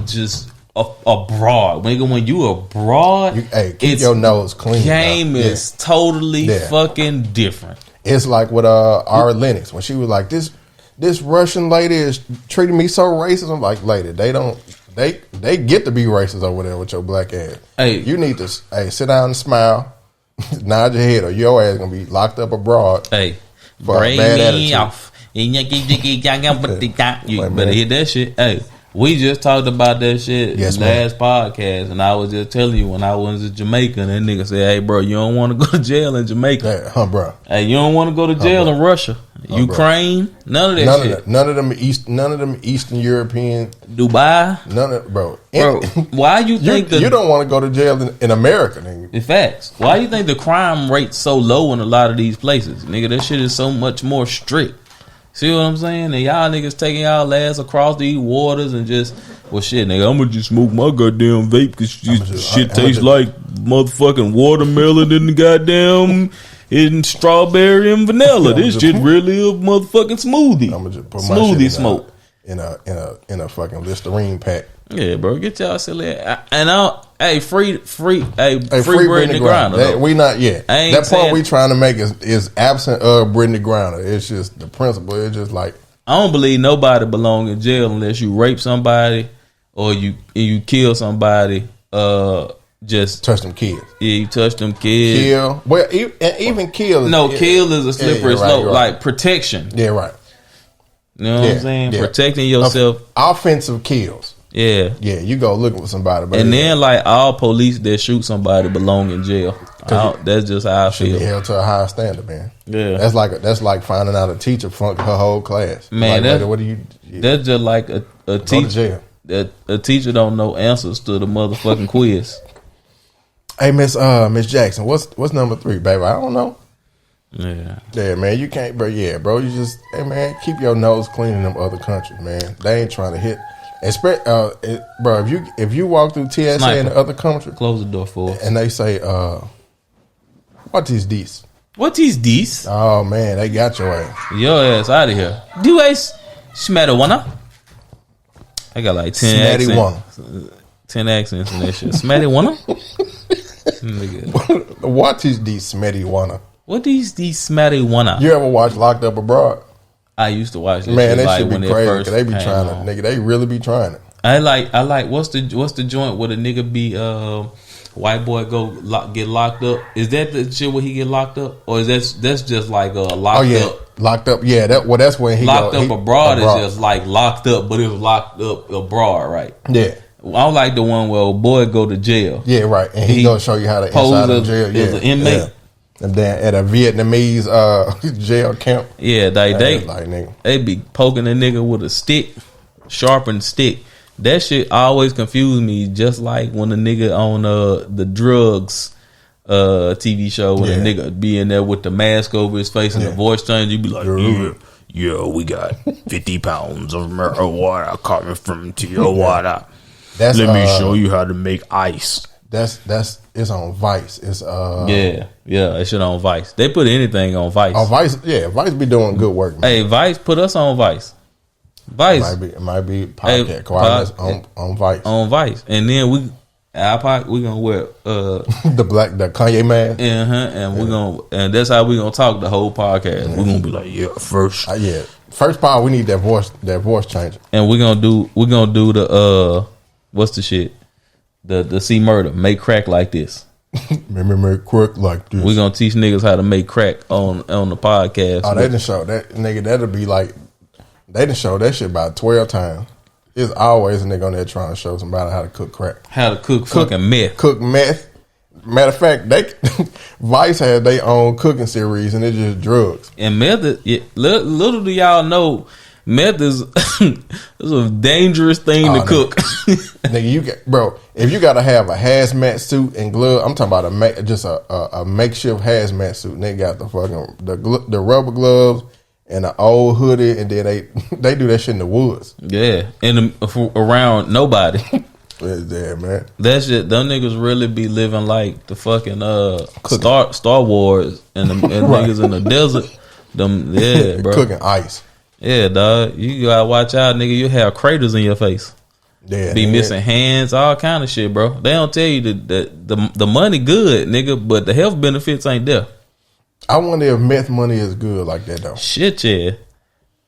abroad. When you abroad, keep your nose clean. Game is totally fucking different. It's like with our Lennox when she was like, this Russian lady is treating me so racist. I'm like, lady, they get to be racist over there with your black ass. Hey, you need to sit down and smile, nod your head, or your ass gonna be locked up abroad. Hey, for bring a bad me attitude. off. You better hit that shit. Hey. We just talked about that shit last podcast, and I was just telling you when I was in Jamaica, and that nigga said, "Hey, bro, you don't want to go to jail in Jamaica, bro. Hey, you don't want to go to jail in Russia, Ukraine, none of that shit. None of them Eastern European, Dubai, none of bro. Why you think you don't want to go to jail in America, nigga? In facts, why you think the crime rate's so low in a lot of these places, nigga? That shit is so much more strict. See what I'm saying? And y'all niggas taking y'all ass across these waters and just, well, shit, nigga, I'm gonna just smoke my goddamn vape because shit tastes like motherfucking watermelon and the goddamn and strawberry and vanilla. This shit really a motherfucking smoothie. I'm gonna just put smoothie my shit smoke in a fucking Listerine pack. Yeah, bro, get y'all silly. And free Brittany Griner. We not yet. That part we trying to make is absent of Brittany Griner. It's just the principle. It's just like I don't believe nobody belong in jail unless you rape somebody or you kill somebody. Just touch them kids. Yeah, you touch them kids. Kill. Well, even kill. Kill is a slippery slope. Right. Like protection. Yeah, right. You know what I'm saying? Yeah. Protecting yourself. Offensive kills. Yeah. Yeah, you go looking for somebody. But and then like all police that shoot somebody belong in jail. That's just how I feel. Be held to a higher standard, man. Yeah. That's like finding out a teacher funked her whole class. Man, like, what do you that's just like a teacher. A teacher don't know answers to the motherfucking quiz. Hey, Miss Jackson, what's number 3, baby? I don't know. Yeah, man, you can't, bro. Yeah, bro, you just, hey, man, keep your nose clean in them other countries, man. They ain't trying to hit. Bro, if you walk through TSA Sniper. In the other country, close the door for us. And they say, what is this? What is this? Oh man, they got your ass. Your ass out of here. Do you Smatty I got like 10 accents. 10 accents in that shit. Smatty What is this Smatty wanna? What is this Smatty wanna? You ever watch Locked Up Abroad? I used to watch this. Man, that shit be crazy. Cause they be trying to, nigga. They really be trying it. I like. What's the joint where the nigga be white boy get locked up? Is that the shit where he get locked up, or is that's just like locked up? Locked up. Yeah, that's when he locked up abroad. Is just like locked up, but it was locked up abroad, right? Yeah. I don't like the one where a boy go to jail. Yeah, right. And he gonna show you how to inside of jail. Yeah, an inmate. Yeah. And then at a Vietnamese jail camp. Yeah, they be poking a nigga with a stick, sharpened stick. That shit always confused me. Just like when a nigga on the drugs TV show, when a nigga be in there with the mask over his face and the voice change, you be like, yeah, we got 50 pounds of marijuana coming from Tijuana. Let me show you how to make ice. It's on Vice. It's that shit on Vice. They put anything on Vice. On Vice, yeah, Vice be doing good work, man. Hey, Vice, put us on Vice. Vice, it might be podcast on Vice. On Vice, and then we gonna wear the Kanye mask. And that's how we gonna talk the whole podcast. We're gonna be like, first part we need that voice changer, and we're gonna do the what's the shit. The C murder, make crack like this. Make crack like this. We're gonna teach niggas how to make crack on the podcast. Oh, they didn't show that nigga. That'll be like they didn't show that shit about 12 times. It's always a nigga on there trying to show somebody how to cook crack, how to cook fucking meth. Cook meth. Matter of fact, Vice had their own cooking series, and it's just drugs. And meth. Little do y'all know, Meth is a dangerous thing to cook. Nigga, if you gotta have a hazmat suit and glove, I'm talking about a makeshift hazmat suit. They got the fucking the rubber gloves and the old hoodie, and then they do that shit in the woods. Yeah, around nobody. Yeah, man. That shit, them niggas really be living like the fucking Star Wars and right. Niggas in the desert. Them, yeah, bro. Cooking ice. Yeah, dog. You gotta watch out, nigga. You have craters in your face. Yeah, be missing hands, all kind of shit, bro. They don't tell you the money good, nigga, but the health benefits ain't there. I wonder if meth money is good like that though. Shit, yeah.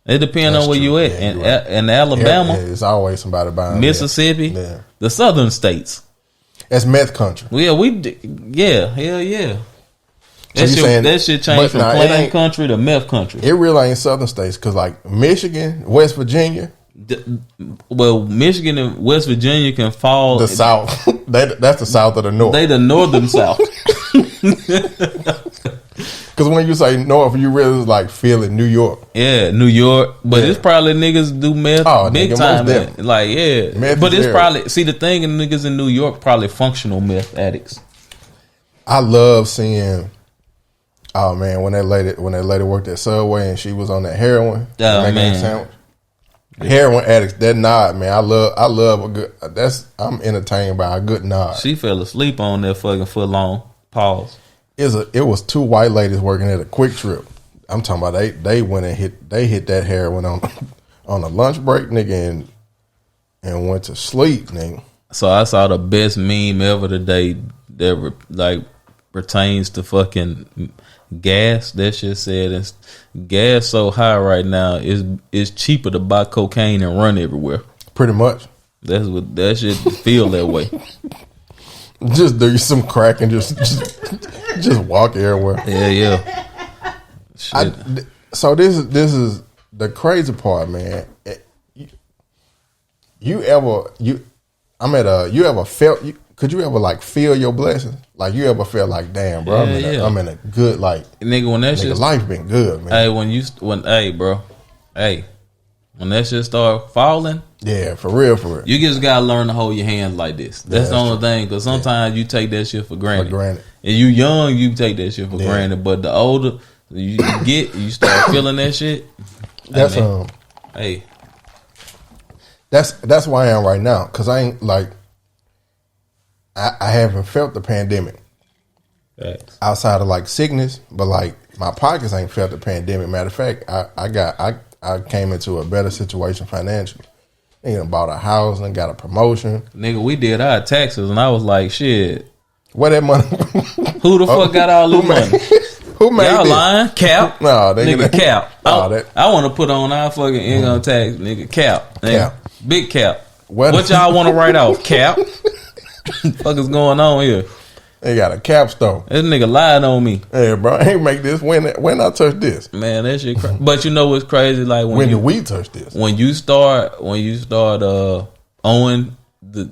It depends on where you at. Yeah, in Alabama, it's always somebody buying Mississippi, the southern states. That's meth country. Yeah, hell yeah. That shit changed from playing country to meth country. It really ain't southern states because like Michigan, West Virginia. Michigan and West Virginia can fall the south. That's the south of the north. They the northern south. Because when you say north, you really like feeling New York. Yeah, New York. But it's probably niggas do meth big time. Like, yeah. Meth but it's probably, see, the thing in niggas in New York probably functional meth addicts. I love seeing, oh man, when that lady worked at Subway and she was on that heroin. Oh man. Sandwich. Heroin addicts, that nod, man. I love a good, I'm entertained by a good nod. She fell asleep on that fucking foot long. Pause. It was two white ladies working at a Quick Trip. I'm talking about they went and hit that heroin on a lunch break, nigga, and went to sleep, nigga. So I saw the best meme ever today that pertains to fucking gas. That shit said gas so high right now it's cheaper to buy cocaine and run everywhere. Pretty much. That's what that shit feel that way. Just do some crack and just walk everywhere. Yeah. So this is the crazy part, man. You ever felt? Could you ever like feel your blessings? Like you ever felt like, damn, bro, I'm in a good nigga. When that shit, life been good, man. Hey, when that shit start falling. Yeah, for real. You just gotta learn to hold your hands like this. That's the only thing, because sometimes you take that shit for granted. And you young, you take that shit for granted. But the older you get, you start feeling that shit. That's that's why I am right now, because I ain't like I haven't felt the pandemic outside of like sickness, but like my pockets ain't felt the pandemic. Matter of fact, I came into a better situation financially. Nigga bought a house and got a promotion. Nigga, we did our taxes and I was like, shit. Where that money? Who the fuck got all this money? Who made y'all this? lying? Cap? No, nigga, cap. I want to put on our fucking income tax, nigga. Cap. Nigga. Big cap. What y'all want to write off? Cap? Fuck is going on here? They got a capstone. This nigga lied on me. Hey, bro, I ain't make this when I touch this. Man, that shit crazy. But you know what's crazy? Like when do we touch this? When you start owing the,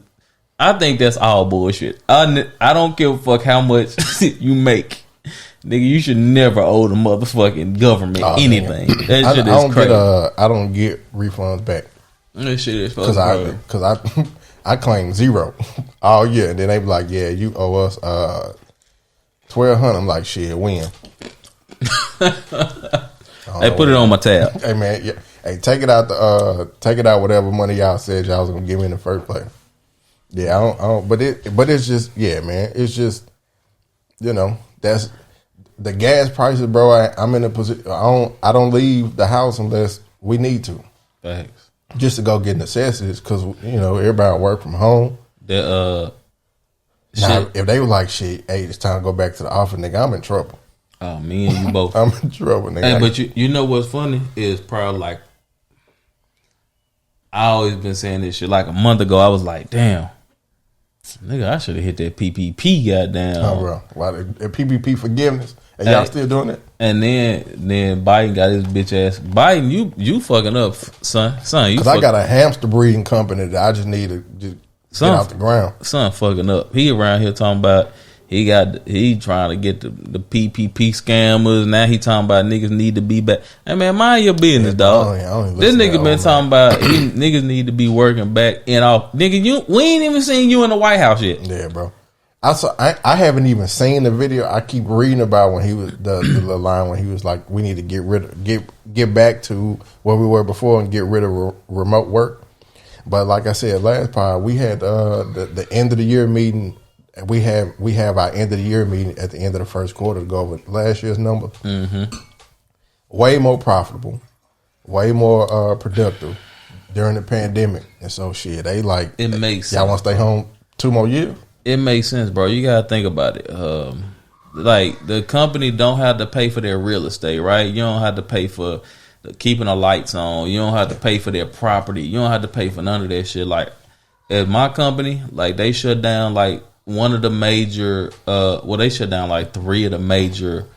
I think that's all bullshit. I don't give a fuck how much you make. Nigga, you should never owe the motherfucking government anything. Man. That shit is crazy. I don't get refunds back. That shit is because I claim zero all year, and then they be like, "Yeah, you owe us $1,200." I'm like, "Shit, when?" Hey, put it on my tab. Hey man, yeah. Hey, take it out whatever money y'all said y'all was gonna give me in the first place. Yeah, I don't. But it's just, yeah, man. It's just, that's the gas prices, bro. I'm in a position. I don't leave the house unless we need to. Thanks. Just to go get necessities, because everybody work from home. Now, if they were like, shit, hey, it's time to go back to the office, nigga, I'm in trouble. Oh, me and you both. I'm in trouble, nigga. Hey, but you know what's funny is probably like, I always been saying this shit. Like a month ago, I was like, damn, nigga, I should have hit that PPP, goddamn. Oh, bro, why the PPP forgiveness? And y'all still doing it? And then Biden got his bitch ass. Biden, you fucking up, son. You. Because I got a hamster breeding company that I just need to get off the ground. Son fucking up. He around here talking about he trying to get the PPP scammers. Now he talking about niggas need to be back. Hey man, mind your business, dog. This nigga been talking about niggas need to be working back in off. Nigga, we ain't even seen you in the White House yet. Yeah, bro. I haven't even seen the video. I keep reading about when he was the line when he was like, we need to get back to where we were before and get rid of remote work. But like I said last part, we had the end of the year meeting. We have our end of the year meeting at the end of the first quarter to go over last year's numbers. Mm-hmm. Way more profitable, way more productive during the pandemic. And so shit, they like it makes y'all want to stay home 2 more years. It makes sense, bro. You gotta think about it. Like the company don't have to pay for their real estate, right? You don't have to pay for keeping the lights on. You don't have to pay for their property. You don't have to pay for none of that shit. Like at my company, like they shut down like one of the major. They shut down like 3 of the major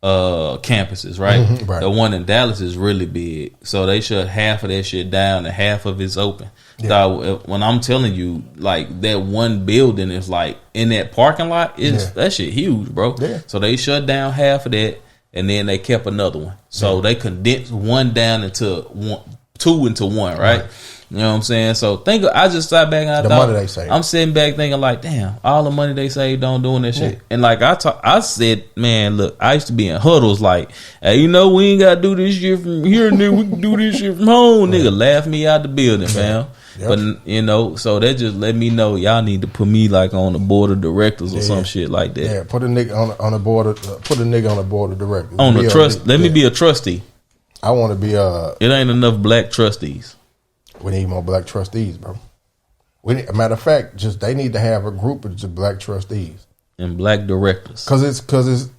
campuses, right? Mm-hmm, right? The one in Dallas is really big, so they shut half of that shit down and half of it's open. Yeah. So when I'm telling you, like that one building is like in that parking lot, that shit huge, bro. Yeah. So they shut down half of that, and then they kept another one. So they condensed one down into 2 into 1, right? You know what I'm saying? So I just sat back and money they save. I'm sitting back thinking like, damn, all the money they save don't doing that shit. And like I said, man, look, I used to be in huddles like, hey, you know, we ain't got to do this shit from here, nigga. We can do this shit from home, nigga. Laugh me out the building, fam. Yep. But you know, so that just let me know y'all need to put me like on the board of directors or some shit like that. Yeah, put a nigga on the board. Put a nigga on the board of directors. On the trust. Let me be a trustee. I want to be It ain't enough black trustees. We need more black trustees, bro. A matter of fact, they need to have a group of just black trustees and black directors. Because it's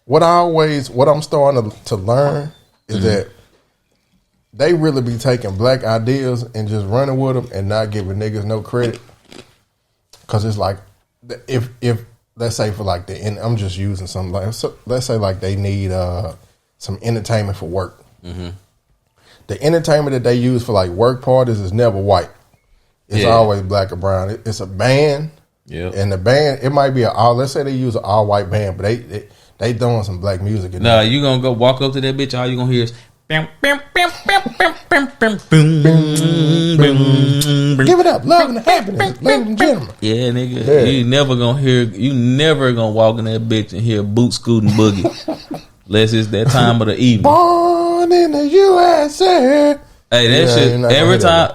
what I'm starting to learn is that they really be taking black ideas and just running with them and not giving niggas no credit. Because it's like if let's say for like and I'm just using something like let's say like they need some entertainment for work. Mm-hmm. The entertainment that they use for like work parties is never white. It's always black or brown. It's a band. Yeah. And the band, it might be let's say they use an all white band, but they throwing some black music in there. You gonna go walk up to that bitch, all you gonna hear is give it up, love and happiness, ladies and gentlemen. Yeah, nigga. Yeah. You never gonna walk in that bitch and hear boot scooting boogie. Unless it's that time of the evening. Born in the USA. Hey, that shit, every time,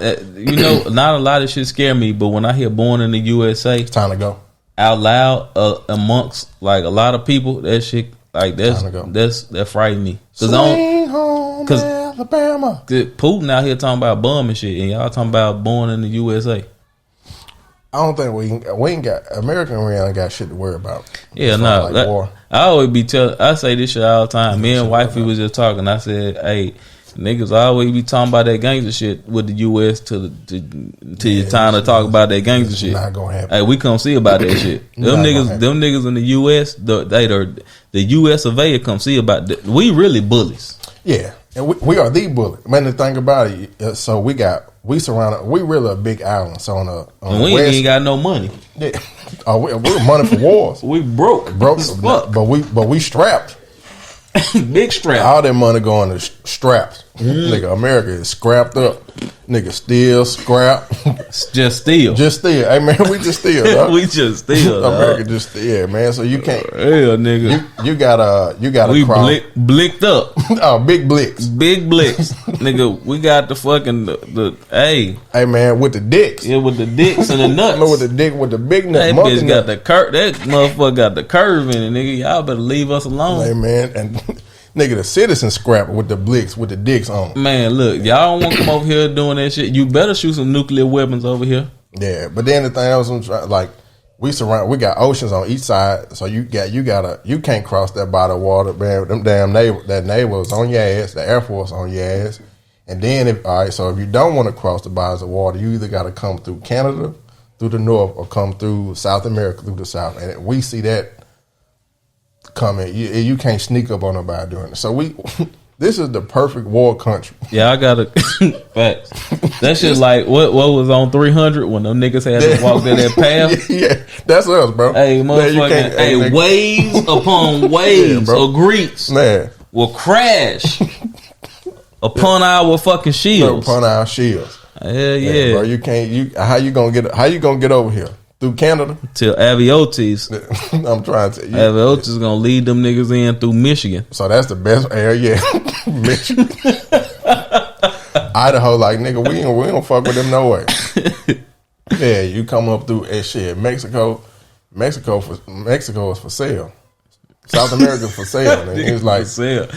not a lot of shit scare me, but when I hear Born in the USA, it's time to go. Out loud, amongst like a lot of people, that shit, like that frightened me. Swing home, Alabama. Putin out here talking about bum and shit, and y'all talking about Born in the USA. I don't think we ain't got American. We ain't got shit to worry about. Yeah, no. I always I say this shit all the time. Me and wifey was just talking. I said, "Hey, niggas always be talking about that gangster shit with the U.S. till your time to talk about that gangster shit. Not gonna happen. Hey, we come see about that shit. Them niggas in the U.S. The U.S. of A. come see about that. We really bullies. Yeah, and we are the bully. Man, the thing about it, so we really a big island. So on and we west, ain't got no money. Yeah, we're money for wars. We broke, but we strapped. Big strap. All that money going to straps. Nigga, America is scrapped up. Nigga, still scrap. Just steal. Hey man, we just steal. Dog. We just steal. America just steal, man. So you can't. Hell, nigga. You gotta. We blicked up. Oh, big blicks. Nigga, we got the fucking hey. Hey man, with the dicks. Yeah, with the dicks and the nuts. With the dick with the big nuts. That bitch got the curve. That motherfucker got the curve in it, nigga. Y'all better leave us alone. Hey man, and nigga, the citizen scrap with the blicks with the dicks on. Man, look, y'all don't want to come over here doing that shit. You better shoot some nuclear weapons over here. Yeah, but then the thing else, like we got oceans on each side, so you can't cross that body of water, man. Them damn that naval is on your ass, the Air Force on your ass, and then if you don't want to cross the bodies of water, you either got to come through Canada, through the north, or come through South America through the south, and we see that coming. You can't sneak up on nobody doing it. So This is the perfect war country. Yeah, I got to facts. That shit like what was on 300 when them niggas had to walk down that path. Yeah, that's us, bro. Hey, motherfucker. Hey, waves upon waves of Greeks will crash upon our fucking shields. Upon our shields. Hell yeah, bro. You can't. How you gonna get over here? Through Canada? Till Aviotes. I'm trying to. Aviotes is gonna lead them niggas in through Michigan. So that's the best area. Michigan. Idaho, like, nigga, we don't fuck with them no way. Yeah, you come up through shit. Mexico is for sale. South America's for sale. And it's like, hey,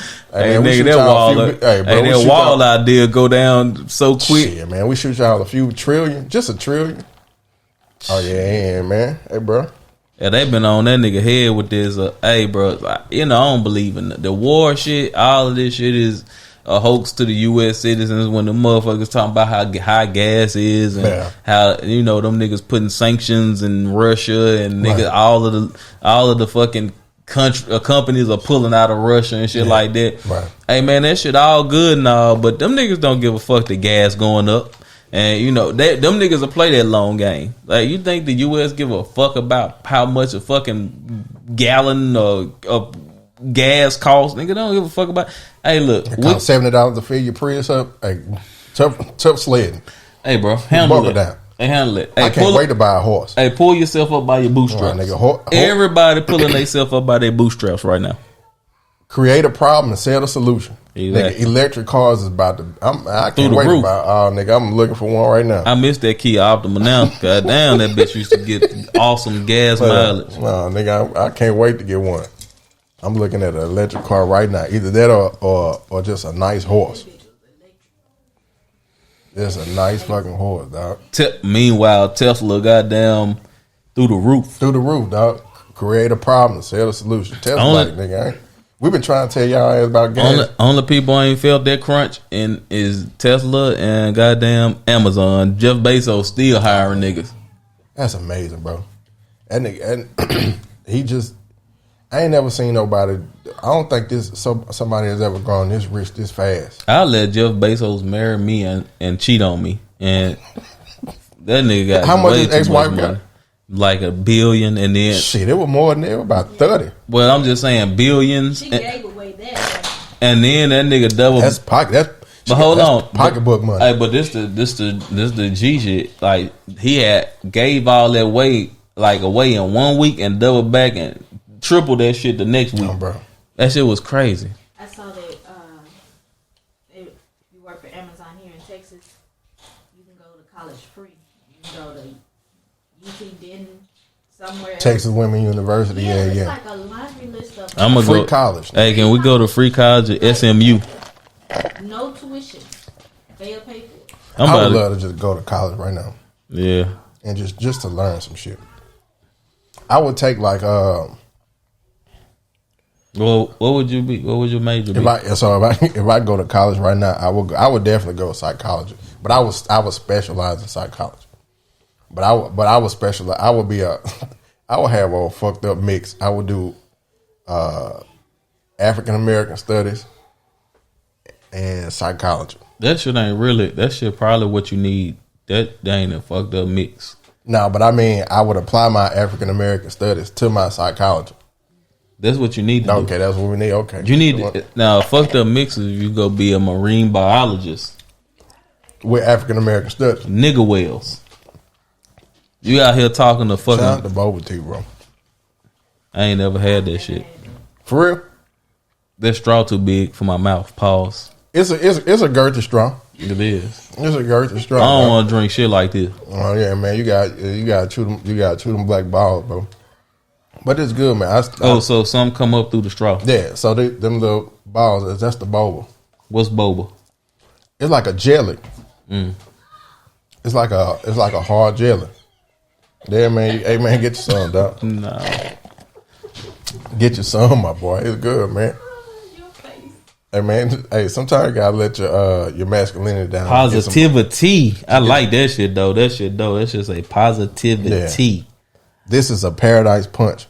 nigga, that wall idea go down so quick. Shit, man, we shoot y'all a few trillion, just a trillion. Oh yeah, man. Hey, bro. Yeah, they been on that nigga head with this. Hey, bro, like, I don't believe in the war shit. All of this shit is a hoax to the U.S. citizens when the motherfuckers talking about how high gas is and how them niggas putting sanctions in Russia and niggas all of the fucking companies are pulling out of Russia and shit like that. Right. Hey, man, that shit all good and all, but them niggas don't give a fuck the gas going up. And them niggas will play that long game. Like, you think the U.S. give a fuck about how much a fucking gallon of gas costs? Nigga don't give a fuck about. Hey, look, it costs $70 to fill your Prius up. Hey, tough sledding. Hey, bro, handle it. Down. Hey, handle it. Hey, I can't wait to buy a horse. Hey, pull yourself up by your bootstraps. Nigga, everybody pulling themselves up by their bootstraps right now. Create a problem and sell the solution. Exactly. Nigga, electric cars is about to. I can't wait to buy. Oh, nigga, I'm looking for one right now. I missed that Kia Optima now. God damn, that bitch used to get awesome gas mileage. No, nigga, I can't wait to get one. I'm looking at an electric car right now. Either that or just a nice horse. Just a nice fucking horse, dog. Meanwhile, Tesla, goddamn, through the roof. Through the roof, dog. Create a problem, sell the solution. Tesla, like, nigga, we've been trying to tell y'all ass about gas. Only people ain't felt that crunch is Tesla and goddamn Amazon. Jeff Bezos still hiring niggas. That's amazing, bro. That nigga, and he just, I ain't never seen nobody. I don't think somebody has ever gone this rich this fast. I'll let Jeff Bezos marry me and cheat on me, and that nigga got how much his ex-wife got? Like $1 billion, and then shit, it was more than that, about 30. Well, I'm just saying billions. She gave away that, and then that nigga double. That's pocket. But hold on, pocketbook money. Hey, but this the G shit. Like, he had gave all that weight away in 1 week and double back and triple that shit the next week. Oh, bro, that shit was crazy. I saw that you work for Amazon here in Texas. You can go to college free. You can go to UT Denton, somewhere Texas else. Women University. It's yeah. like a laundry list of I'm gonna free college. Hey, can we go to free college at SMU? No tuition. They'll pay for it. I would love to just go to college right now. Yeah, and just to learn some shit. I would take like Well, what would you be? What would your major be? If I go to college right now, I would definitely go to psychology. But I would specialize in psychology. But I would specialize. I would have a fucked up mix. I would do African American studies and psychology. That shit ain't really. That shit probably what you need. That ain't a fucked up mix. No, but I mean, I would apply my African American studies to my psychology. That's what you need to do. Okay, that's what we need. Okay. You need now fucked up mixes. You go be a marine biologist with African American studies. Nigga whales. You out here talking to fucking. Shout out to Boba Tea, bro. I ain't never had that shit. For real? That straw too big for my mouth. Pause. It's a girthy straw. It is. It's a girthy straw. I don't want to drink shit like this. Oh yeah, man. You got chew them black balls, bro. But it's good, man. So some come up through the straw. Yeah. So them little balls. That's the boba. What's boba? It's like a jelly. It's like a hard jelly. Yeah, man. Hey, man, get your some, dog. Nah. Get your some, my boy. It's good, man. Hey, man. Hey, sometimes you gotta let your masculinity down. Positivity. I like that shit though. That shit say positivity. Yeah. This is a paradise punch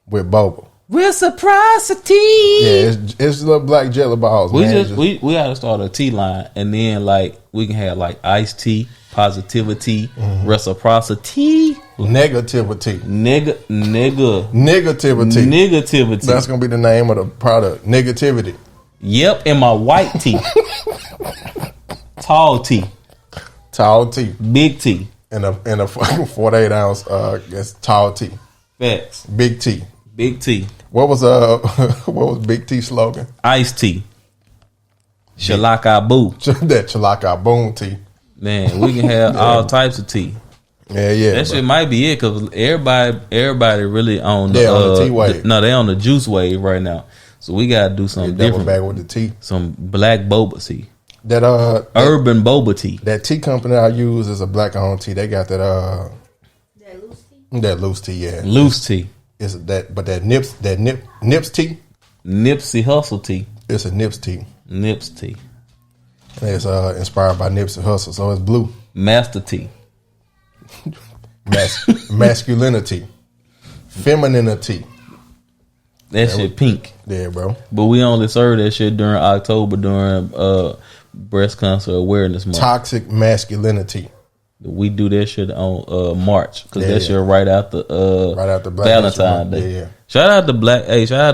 with boba. Reciprocity. Yeah, it's little black jelly balls. We man. we gotta start a tea line, and then like we can have like iced tea, positivity, reciprocity, negativity, negativity. That's gonna be the name of the product. Negativity. Yep, and my white tea, tall tea, big tea, and a 48 ounce it's tall tea. Facts. Big tea. Big tea. What was Big T slogan? Iced tea. Shalaka boo. That Chalaka boom tea. Man, we can have all types of tea. Yeah. That shit might be it because everybody really on the, on the tea wave. They on the juice wave right now. So we gotta do something different. Back with the tea. Some black boba tea. That urban boba tea. That tea company I use is a black owned tea. They got that loose tea. That loose tea, yeah. Loose tea. It's that Nips tea. Nipsey Hussle tea. It's a Nips tea. Nips tea. And it's inspired by Nipsey Hussle, so it's blue. Master tea. Masculinity. Femininity. That shit pink. Yeah, bro. But we only serve that shit during October during breast cancer awareness month. Toxic masculinity. We do that shit on March because that shit right after Black Valentine's Day. Yeah. Shout out to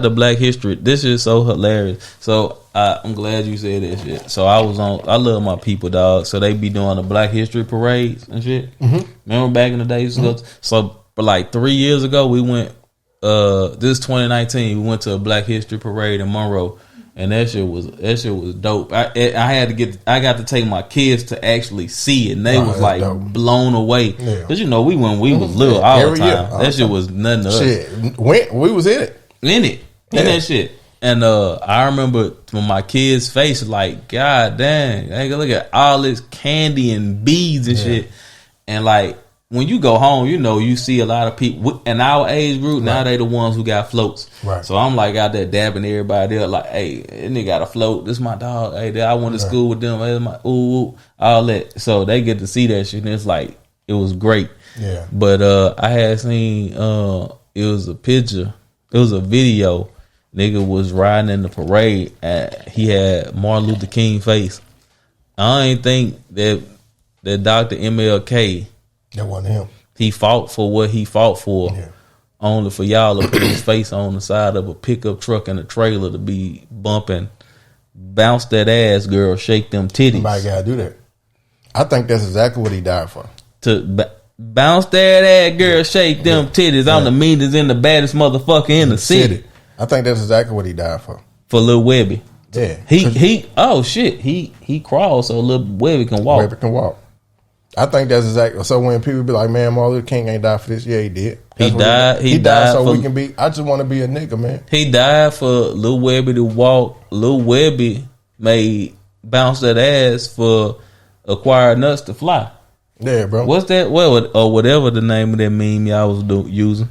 Black History. This is so hilarious. So I'm glad you said that shit. So I love my people, dog. So they be doing the Black History parades and shit. Mm-hmm. Remember back in the days ago? So for like 3 years ago, we went. This 2019, we went to a Black History parade in Monroe. And that shit was dope. I got to take my kids to actually see it, and they was like dope. Blown away. Yeah. Cause we was little all the time. That shit was nothing to us. Shit, we was in it, in that shit. And I remember when my kids' face like, God dang, look at all this candy and beads and shit, and like. When you go home, you see a lot of people in our age group. Now they the ones who got floats. Right. So I'm like out there dabbing everybody up, like, hey, this nigga got a float. This is my dog. Hey, I went to school with them. Hey, my all that. So they get to see that shit. And it's like it was great. Yeah. But I had seen it was a picture. It was a video. Nigga was riding in the parade. And he had Martin Luther King face. I ain't think that Dr. MLK. That wasn't him. He fought for what he fought for. Yeah. Only for y'all to put his face on the side of a pickup truck and a trailer to be bumping, bounce that ass, girl, shake them titties. Somebody gotta do that. I think that's exactly what he died for. To bounce that ass, girl, shake them titties. I'm the meanest and the baddest motherfucker in the city. I think that's exactly what he died for. For Lil Webby. Yeah. He crawled so Lil Webby can walk. Webby can walk. I think that's exactly. So when people be like, "Man, Martin Luther King ain't died for this," yeah, he did. He died so we can be. I just want to be a nigga, man. He died for Lil Webby to walk. Lil Webby made bounce that ass for Acquired Nuts to fly. Yeah, bro. What's that? Well, or whatever the name of that meme y'all was using.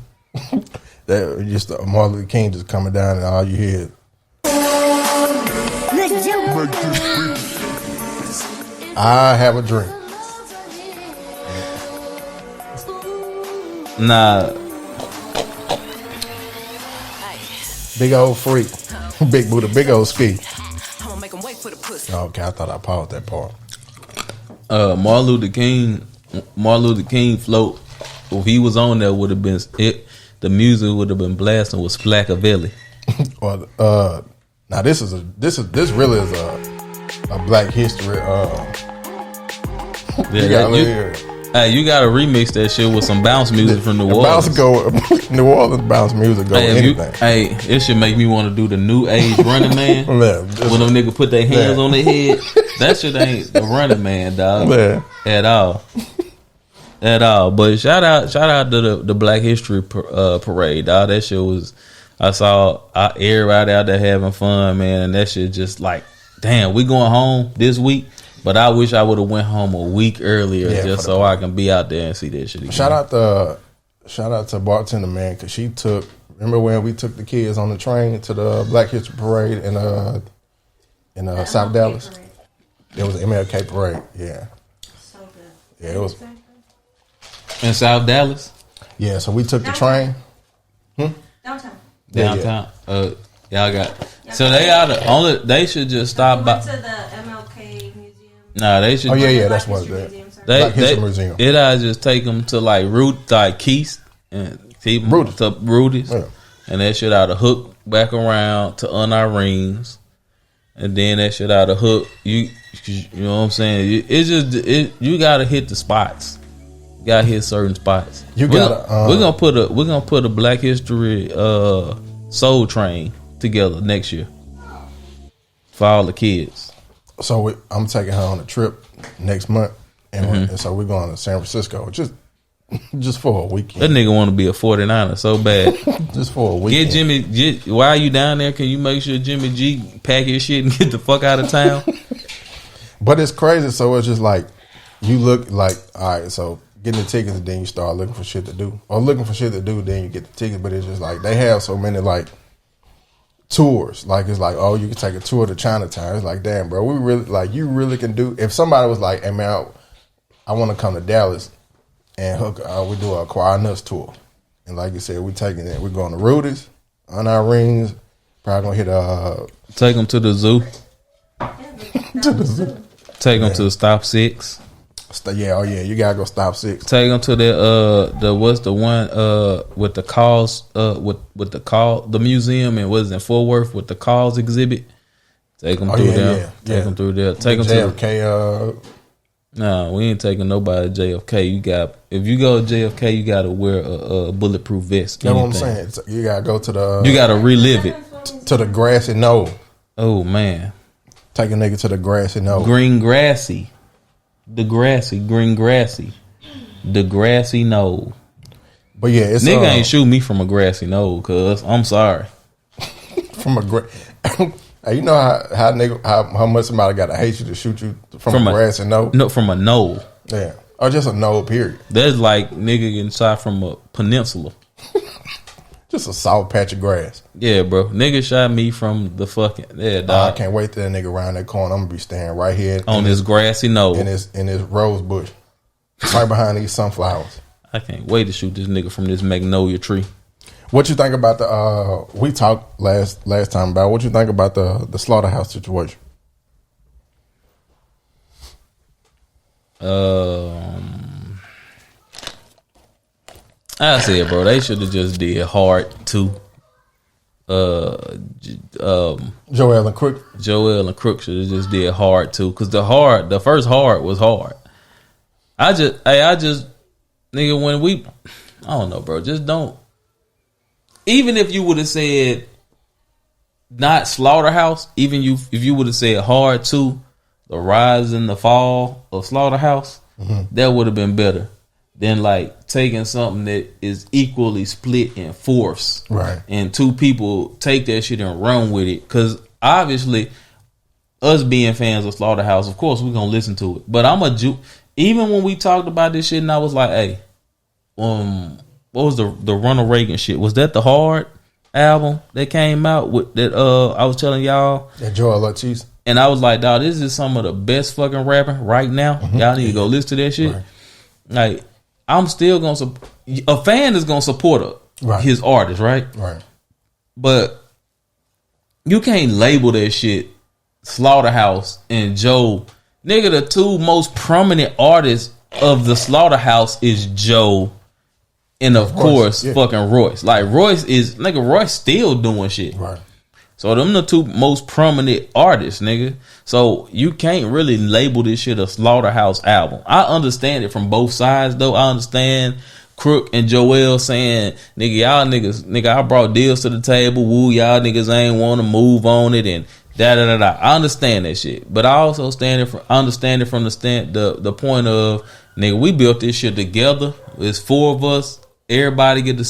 That just Martin Luther King just coming down and all you hear is, I have a dream. Nah. Big old freak. Big booty, big old ski. Okay, I thought I paused that part. Martin Luther King float. If he was on there, would have been it. The music would have been blasting with Splackavelli. Now this really is a Black History. You gotta remix that shit with some bounce music from New Orleans. New Orleans bounce music go anything. It should make me want to do the New Age Running Man. When them niggas put their hands on their head, that shit ain't the Running Man, dog. At all. But shout out to the Black History parade, dog. That shit was. I saw everybody out there having fun, man, and that shit just like, damn, we going home this week. But I wish I would have went home a week earlier just so I can be out there and see that shit again. Shout out to Bartender, man, because she took. Remember when we took the kids on the train to the Black History Parade in South Dallas? Parade. It was an MLK parade. Yeah. So good. Yeah, it was in South Dallas. Yeah, so we took the train. Downtown. downtown. Y'all got. So they are the only. They should just stop by. To the MLK museum. Nah, they should. Oh yeah, that's what it is. Black History Museum. It I just take them to like Keith and keep them to Rudy's, and that shit out of hook back around to our rings, and then that shit out of hook. You know what I'm saying? It's just you gotta hit the spots. You gotta hit certain spots. We're gonna put a Black History Soul Train together next year for all the kids. So I'm taking her on a trip next month, and so we're going to San Francisco just for a weekend. That nigga want to be a 49er so bad. Just for a weekend. While you down there, can you make sure Jimmy G pack his shit and get the fuck out of town? But it's crazy. So it's just like you look like, all right, so getting the tickets and then you start looking for shit to do, or looking for shit to do, then you get the tickets. But it's just like they have so many like tours. Like it's like, oh, you can take a tour to Chinatown. It's like, damn, bro, we really like you really can do. If somebody was like, hey man, I want to come to Dallas and we do a Choir Nuts tour, and like you said, we're going to Rudy's on our rings. Probably gonna hit take them to the zoo. To the zoo. Take them to the Stop 6. You gotta go Stop 6. Take them to what's the one with the calls with the museum, and was in Fort Worth with the calls exhibit. Take them through there. Take them through there. Take them JFK. No, we ain't taking nobody to JFK. If you go to JFK, you gotta wear a bulletproof vest. That's what I'm saying. You gotta go to the. You gotta relive it to the grassy knoll. Oh man, take a nigga to the grassy knoll. Green grassy knoll. But yeah, it's nigga ain't shoot me from a grassy knoll, cuz I'm sorry. From a you know how much somebody got to hate you to shoot you from a grassy knoll? No, from a knoll. Yeah, or just a knoll. Period. That's like nigga getting shot from a peninsula. Just a soft patch of grass. Yeah, bro. Nigga shot me from the fucking dog. I can't wait till that nigga around that corner. I'm gonna be standing right here on this grassy knoll in this rose bush, right behind these sunflowers. I can't wait to shoot this nigga from this magnolia tree. What you think about the? We talked last time about what you think about the Slaughterhouse situation. I said, bro, they should have just did hard too. Joel and Crook should have just did hard too, because the first hard was hard. I just nigga, when I don't know, bro, just don't. Even if you would have said not Slaughterhouse, if you would have said hard too, the rise and the fall of Slaughterhouse, that would have been better than like taking something that is equally split in force, right? And two people take that shit and run with it. Because obviously, us being fans of Slaughterhouse, of course, we're gonna listen to it. But even when we talked about this shit, and I was like, hey, what was the Ronald Reagan shit? Was that the Hard album that came out with that? I was telling y'all that Joel Ortiz, and I was like, dog, this is some of the best fucking rapping right now. Y'all need to go listen to that shit. Right. Like, I'm still gonna a fan is gonna support his artist, right? Right. But you can't label that shit Slaughterhouse and Joe. Nigga, the two most prominent artists of the Slaughterhouse is Joe and of course fucking Royce. Like Royce still doing shit. Right. So them the two most prominent artists, nigga. So you can't really label this shit a Slaughterhouse album. I understand it from both sides though. I understand Crook and Joel saying, nigga, I brought deals to the table. Woo, y'all niggas ain't want to move on it and da. I understand that shit. But I also understand it from the point of, nigga, we built this shit together. It's four of us. Everybody get a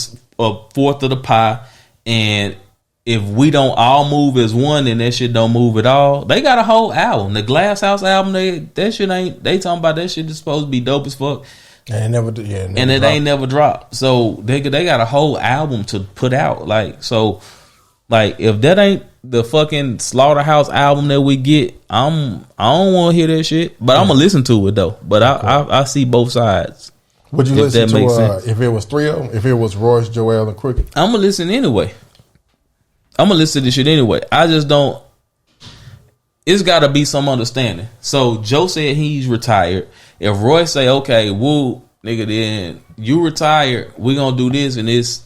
fourth of the pie. And if we don't all move as one, then that shit don't move at all. They got a whole album. The Glass House album, they talking about that shit is supposed to be dope as fuck. And it ain't never dropped. So they got a whole album to put out. Like, so, like, if that ain't the fucking Slaughterhouse album that we get, I don't want to hear that shit. But I'm gonna listen to it though. But I see both sides. Would you listen to if it was three of them? If it was Royce, Joel, and Crooked? I'm gonna listen anyway. I'm gonna listen to this shit anyway. I just don't. It's got to be some understanding. So Joe said he's retired. If Roy say, okay, woo, nigga, then you retired, we gonna do this and this.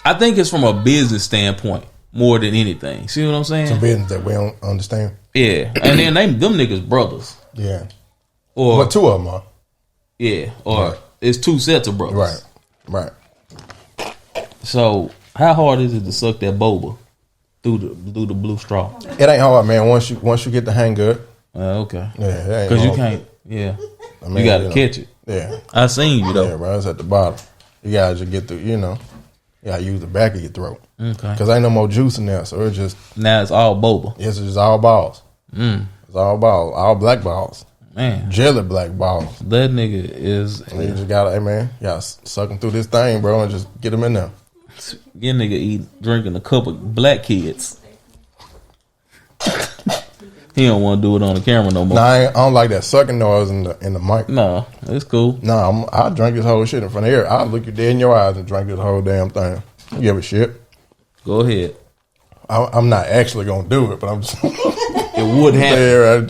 I think it's from a business standpoint more than anything. See what I'm saying? Some business that we don't understand. Yeah, and then them niggas brothers. Yeah, or but two of them are. Yeah, or it's two sets of brothers. Right. So how hard is it to suck that boba through the blue straw? It ain't hard, man. Once you get the hang of it. Okay. Yeah, because you can't. Yeah, I mean, you got to catch it. Yeah, I seen you though. Yeah, bro, it's at the bottom. You gotta just get through. You gotta use the back of your throat. Okay. Because ain't no more juice in there, so it's just now it's all boba. Yes, it's just all balls. It's all balls, all black balls. Man, jelly black balls. That nigga is. You just gotta, hey man, you gotta suck him through this thing, bro, and just get him in there. Your nigga drinking a cup of black kids. He don't want to do it on the camera no more. Nah, I don't like that sucking noise in the mic. Nah, it's cool. Nah, I'll drink this whole shit in front of here. I'll look you dead in your eyes and drink this whole damn thing. You give a shit. Go ahead. I'm not actually gonna do it, but I'm just. It would happen.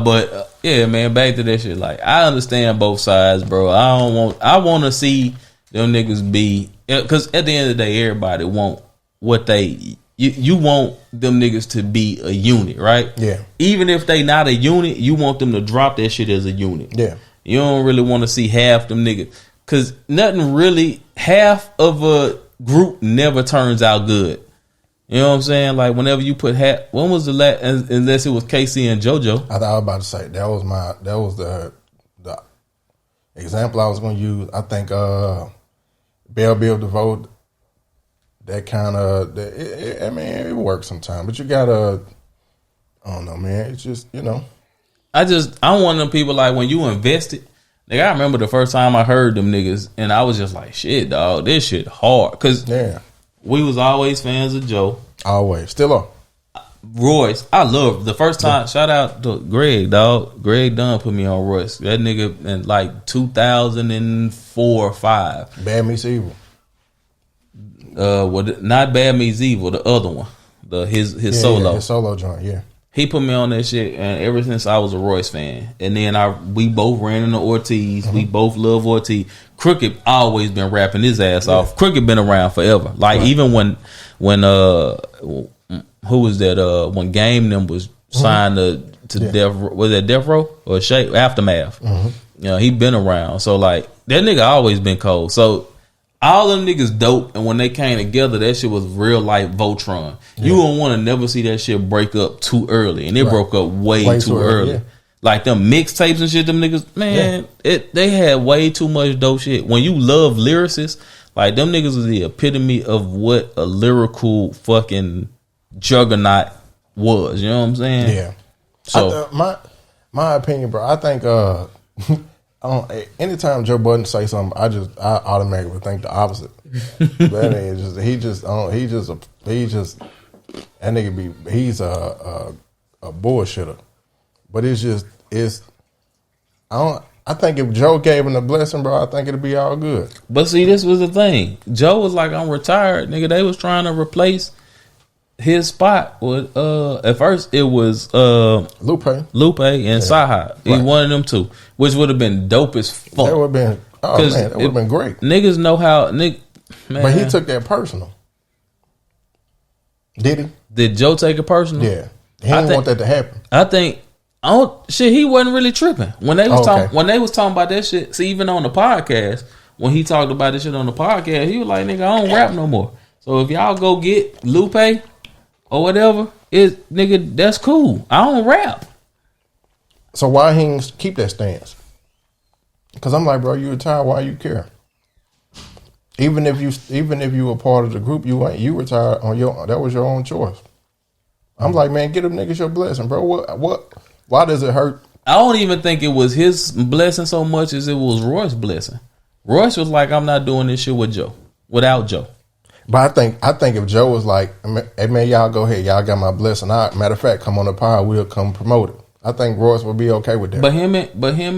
But yeah, man. Back to that shit. Like, I understand both sides, bro. I want to see them niggas be, because at the end of the day, everybody want what they. You want them niggas to be a unit, right? Yeah. Even if they not a unit, you want them to drop that shit as a unit. Yeah. You don't really want to see half them niggas, because nothing really. Half of a group never turns out good. You know what I'm saying? Like, whenever you put when was the last, unless it was KC and JoJo? I was about to say that was the example I was going to use. I think Bell Bill DeVoe, that kind of, I mean, it works sometimes, but you gotta, I don't know, man. It's just, I'm one of them people, like, when you invested, like, I remember the first time I heard them niggas, and I was just like, shit, dog, this shit hard. Because we was always fans of Joe. Always. Still are. Royce. I love the first time. Shout out to Greg, dog. Greg Dunn put me on Royce. That nigga in like 2004 or 5. Bad Meets Evil. Not Bad Meets Evil. The other one. His solo. Yeah, his solo joint, yeah. He put me on that shit, and ever since I was a Royce fan, and then we both ran into Ortiz. We both love Ortiz. Crooked always been rapping his ass off. Crooked been around forever. Like even when who was that? When Game them was signed to Death, was that Death Row or Shape Aftermath? He been around. So like that nigga always been cold. So all them niggas dope, and when they came together, that shit was real life Voltron. Yeah. You don't want to never see that shit break up too early, and it broke up way too early. Yeah. Like them mixtapes and shit, them niggas, man, they had way too much dope shit. When you love lyricists, like them niggas was the epitome of what a lyrical fucking juggernaut was. You know what I'm saying? Yeah. So my opinion, bro, I think anytime Joe Budden say something, I automatically think the opposite. That nigga he's a bullshitter. But I think if Joe gave him a blessing, bro, I think it'd be all good. But see, this was the thing. Joe was like, I'm retired, nigga. They was trying to replace his spot with at first it was Lupe and Saha. He wanted them two, which would have been dope as fuck. That would have been that would have been great. Niggas know how man. But he took that personal. Did he? Did Joe take it personal? Yeah. He didn't want that to happen. I think he wasn't really tripping. When they was talking about that shit, see, even on the podcast, when he talked about this shit on the podcast, he was like, nigga, I don't rap no more. So if y'all go get Lupe or whatever, nigga, that's cool. I don't rap. So why he didn't keep that stance? Because I'm like, bro, you retired, why you care? Even if you were part of the group, you retired on that was your own choice. I'm like, man, get them niggas your blessing, bro. What? Why does it hurt? I don't even think it was his blessing so much as it was Royce's blessing. Royce was like, I'm not doing this shit without Joe. But I think if Joe was like, hey man, y'all go ahead, y'all got my blessing. Matter of fact, come on the pod, we'll come promote it. I think Royce would be okay with that. But him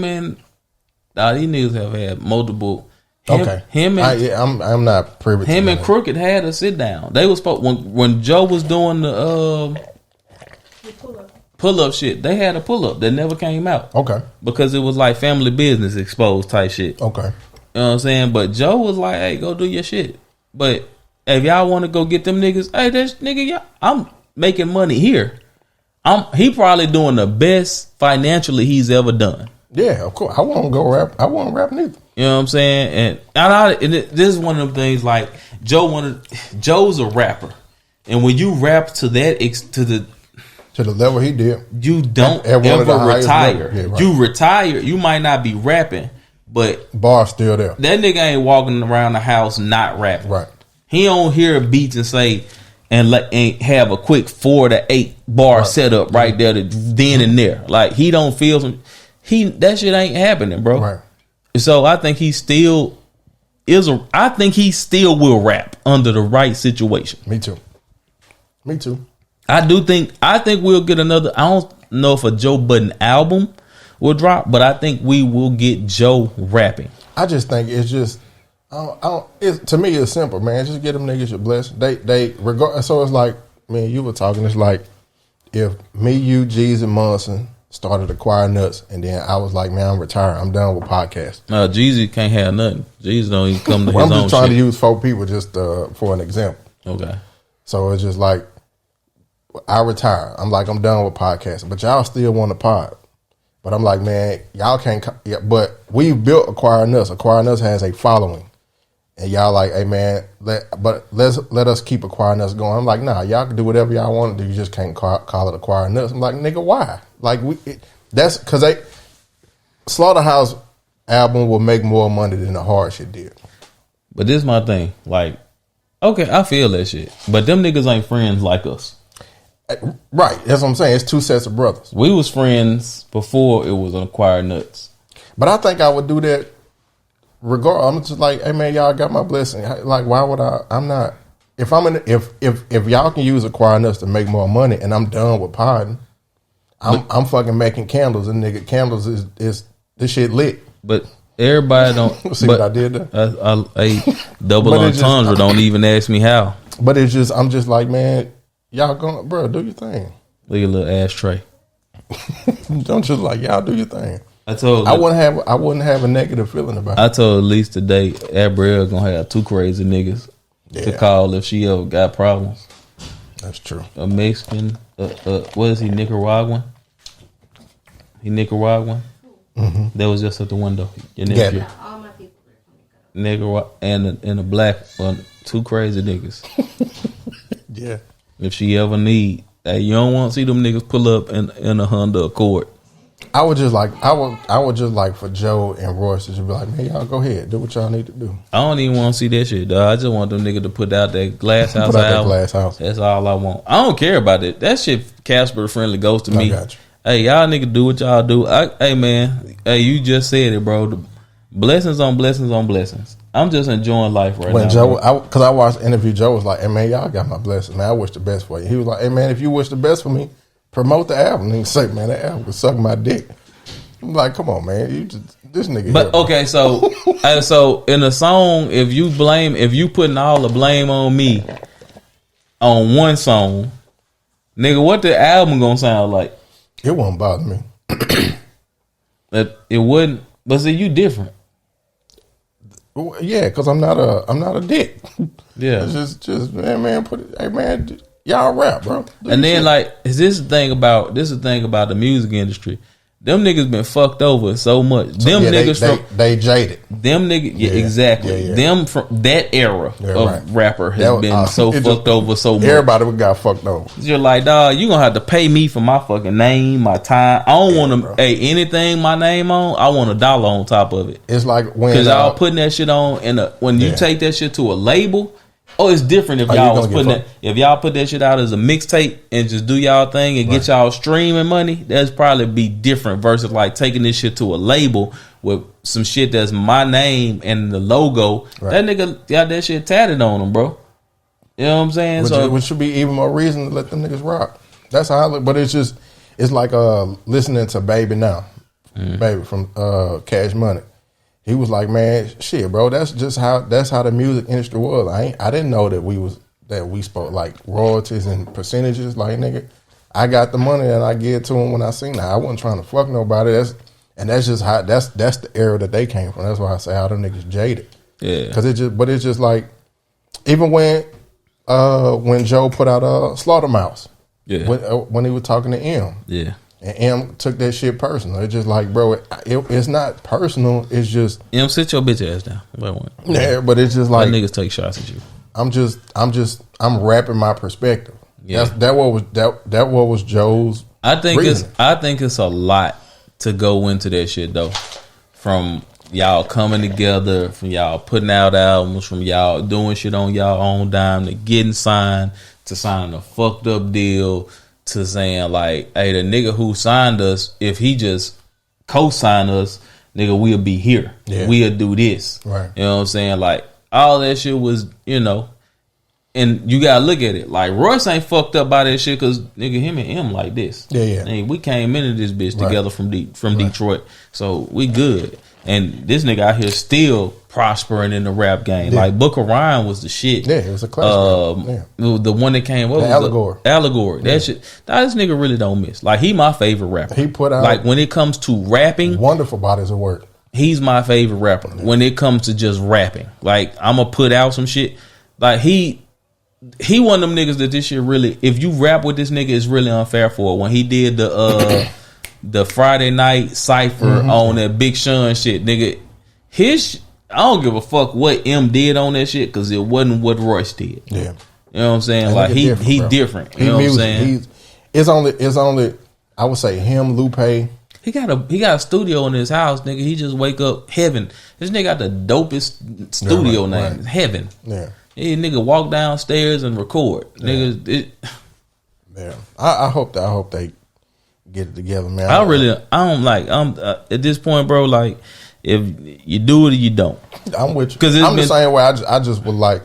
and these niggas have had multiple I'm not privy to him that. and Crooked had a sit down. They was when Joe was doing the pull up shit. They had a pull up that never came out. Okay, because it was like family business exposed type shit. Okay, you know what I'm saying. But Joe was like, "Hey, go do your shit." But if y'all want to go get them niggas, hey, this nigga, yeah, I'm making money here. He probably doing the best financially he's ever done. Yeah, of course. I won't go rap. I won't rap neither. You know what I'm saying? This is one of them things. Like Joe's a rapper, and when you rap to that to the level he did, you don't ever retire. Yeah, right. You retire, you might not be rapping, but bar's still there. That nigga ain't walking around the house not rapping. Right. He don't hear beats and say and have a quick 4 to 8 bar setup right there then and there. Like he don't feel that shit ain't happening, bro. Right. So I think he still will rap under the right situation. Me too. I think we'll get another. I don't know if a Joe Budden album will drop, but I think we will get Joe rapping. I just think it's just, to me it's simple, man. Just get them niggas your blessing. They regard. So it's like, man, you were talking. It's like if me, you, G's, and Munson started acquiring nuts, and then I was like, man, I'm retired. I'm done with podcasts. Jeezy can't have nothing. Jeezy don't even come to his own I'm just trying shit. to use 4 people just for an example. Okay. So it's just like, I retire. I'm like, I'm done with podcasting, but y'all still want to pod. But I'm like, man, y'all can't. Yeah, but we've built Acquiring Us. Acquiring Us has a following, and y'all like, hey man, let us keep Acquiring Us going. I'm like, nah, y'all can do whatever y'all want to do. You just can't call it Acquiring Us. I'm like, nigga, why? Like that's because Slaughterhouse album will make more money than the hard shit did. But this is my thing. Like, okay, I feel that shit, but them niggas ain't friends like us. Right, that's what I'm saying. It's 2 sets of brothers. We was friends before it was Acquired Nuts. But I think I would do that regardless. I'm just like, hey man, y'all got my blessing. Like, why would I? I'm not. If y'all can use Acquired Nuts to make more money, and I'm done with podding, I'm fucking making candles, and nigga, candles is this shit lit. But everybody don't see what I did there. I double entendre. Don't even ask me how. But it's just, I'm just like, man. Y'all going, bro, do your thing. Look at a little ashtray. Don't just like, y'all do your thing. I wouldn't have a negative feeling about it. I told Elise today, Abrielle gonna have 2 crazy niggas to call if she ever got problems. That's true. A Mexican, what is he, Nicaraguan? He Nicaraguan? Mm-hmm. That was just at the window. Your nephew. Yeah, all my people are from Nicaragua and a black one, 2 crazy niggas. Yeah. If she ever need, hey, you don't want to see them niggas pull up in a Honda Accord. I would just like for Joe and Royce to just be like, man, y'all go ahead, do what y'all need to do. I don't even want to see that shit, dog. I just want them niggas to put out that Glass House album. Glass House. That's all I want. I don't care about it. That shit Casper friendly goes to me. Got you. Hey, y'all niggas do what y'all do. Hey man, hey, you just said it, bro. The blessings on blessings on blessings. I'm just enjoying life right now. When Joe, because I watched the interview, Joe was like, hey man, y'all got my blessing, man. I wish the best for you. He was like, hey man, if you wish the best for me, promote the album. And he say, man, that album could suck my dick. I'm like, come on, man, this nigga. But here, okay, so so in a song, if you putting all the blame on me on one song, nigga, what the album gonna sound like? It won't bother me. It wouldn't. But see, you different. Yeah, because I'm not a dick. Yeah, it's just man, hey man, y'all rap, bro. And then shit. Like, is this the thing about the music industry? Them niggas been fucked over so much. Them niggas they jaded. Them niggas, yeah, exactly. Yeah. Them from that era of rapper has been so fucked over so much. Everybody got fucked over. You're like, dog, you gonna have to pay me for my fucking name, my time. I don't want to. Hey, anything my name on, I want $1 on top of it. It's like when because y'all putting that shit on, and when you take that shit to a label. Oh, it's different if y'all was putting that. If y'all put that shit out as a mixtape and just do y'all thing and get y'all streaming money, that's probably be different versus like taking this shit to a label with some shit that's my name and the logo. Right. That nigga got that shit tatted on him, bro. You know what I'm saying? Which should be even more reason to let them niggas rock. That's how I look. But it's like listening to Baby Now, Baby from Cash Money. he was like, man, shit, bro, that's how the music industry was. I didn't know that we spoke like royalties and percentages. Like, nigga, I got the money and I give it to him when I sing that. I wasn't trying to fuck nobody. That's just how that's the era that they came from. That's why I say how them niggas jaded. Yeah, because it's just like even when Joe put out Slaughterhouse. Yeah, when he was talking to M. Yeah. And M took that shit personal. It's just like, bro, it's not personal. It's just M, sit your bitch ass down. Yeah, but it's just like niggas take shots at you. I'm rapping my perspective. Yeah, that what was Joe's. I think it's a lot to go into that shit though. From y'all coming together, from y'all putting out albums, from y'all doing shit on y'all own dime, to getting signed, to signing a fucked up deal, to saying like, hey, the nigga who signed us, if he just co-sign us, nigga, we'll be here. Yeah. We'll do this. Right. You know what I'm saying? Like, all that shit was, and you gotta look at it. Like, Royce ain't fucked up by that shit because, nigga, him and him like this. Yeah. Hey, we came into this bitch together from Detroit. So, we good. And this nigga out here still prospering in the rap game. Yeah. Like, Booker Ryan was the shit. Yeah, it was a classic. The one that came up. Allegory. Allegory. That shit. This nigga really don't miss. Like, he my favorite rapper. He put out. Like, when it comes to rapping. Wonderful bodies of work. He's my favorite rapper. Yeah. When it comes to just rapping. Like, I'm going to put out some shit. Like, he one of them niggas that this shit really, if you rap with this nigga, it's really unfair for. When he did the Friday night cypher on that Big Sean shit, nigga, I don't give a fuck what M did on that shit because it wasn't what Royce did. Yeah, you know what I'm saying? Like he different. You know what I'm saying? It's only I would say him, Lupe. He got a studio in his house, nigga. He just wake up Heaven. This nigga got the dopest studio name, Heaven. Yeah. Hey, nigga, walk downstairs and record. Yeah. Nigga, yeah. I hope they get it together, man. I'm at this point, bro. Like, if you do it or you don't, I'm with you. Because I'm the same way. I just would like.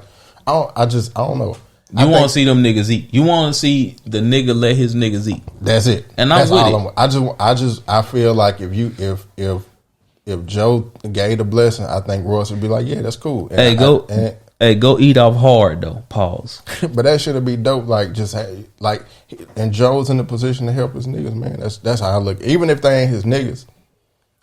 I don't know. You want to see them niggas eat. You want to see the nigga let his niggas eat. That's it. And I'm with it. I feel like if Joe gave the blessing, I think Royce would be like, yeah, that's cool. And Hey, go eat off hard though. Pause. But that should be dope. Like, and Joe's in the position to help his niggas, man. That's how I look. Even if they ain't his niggas,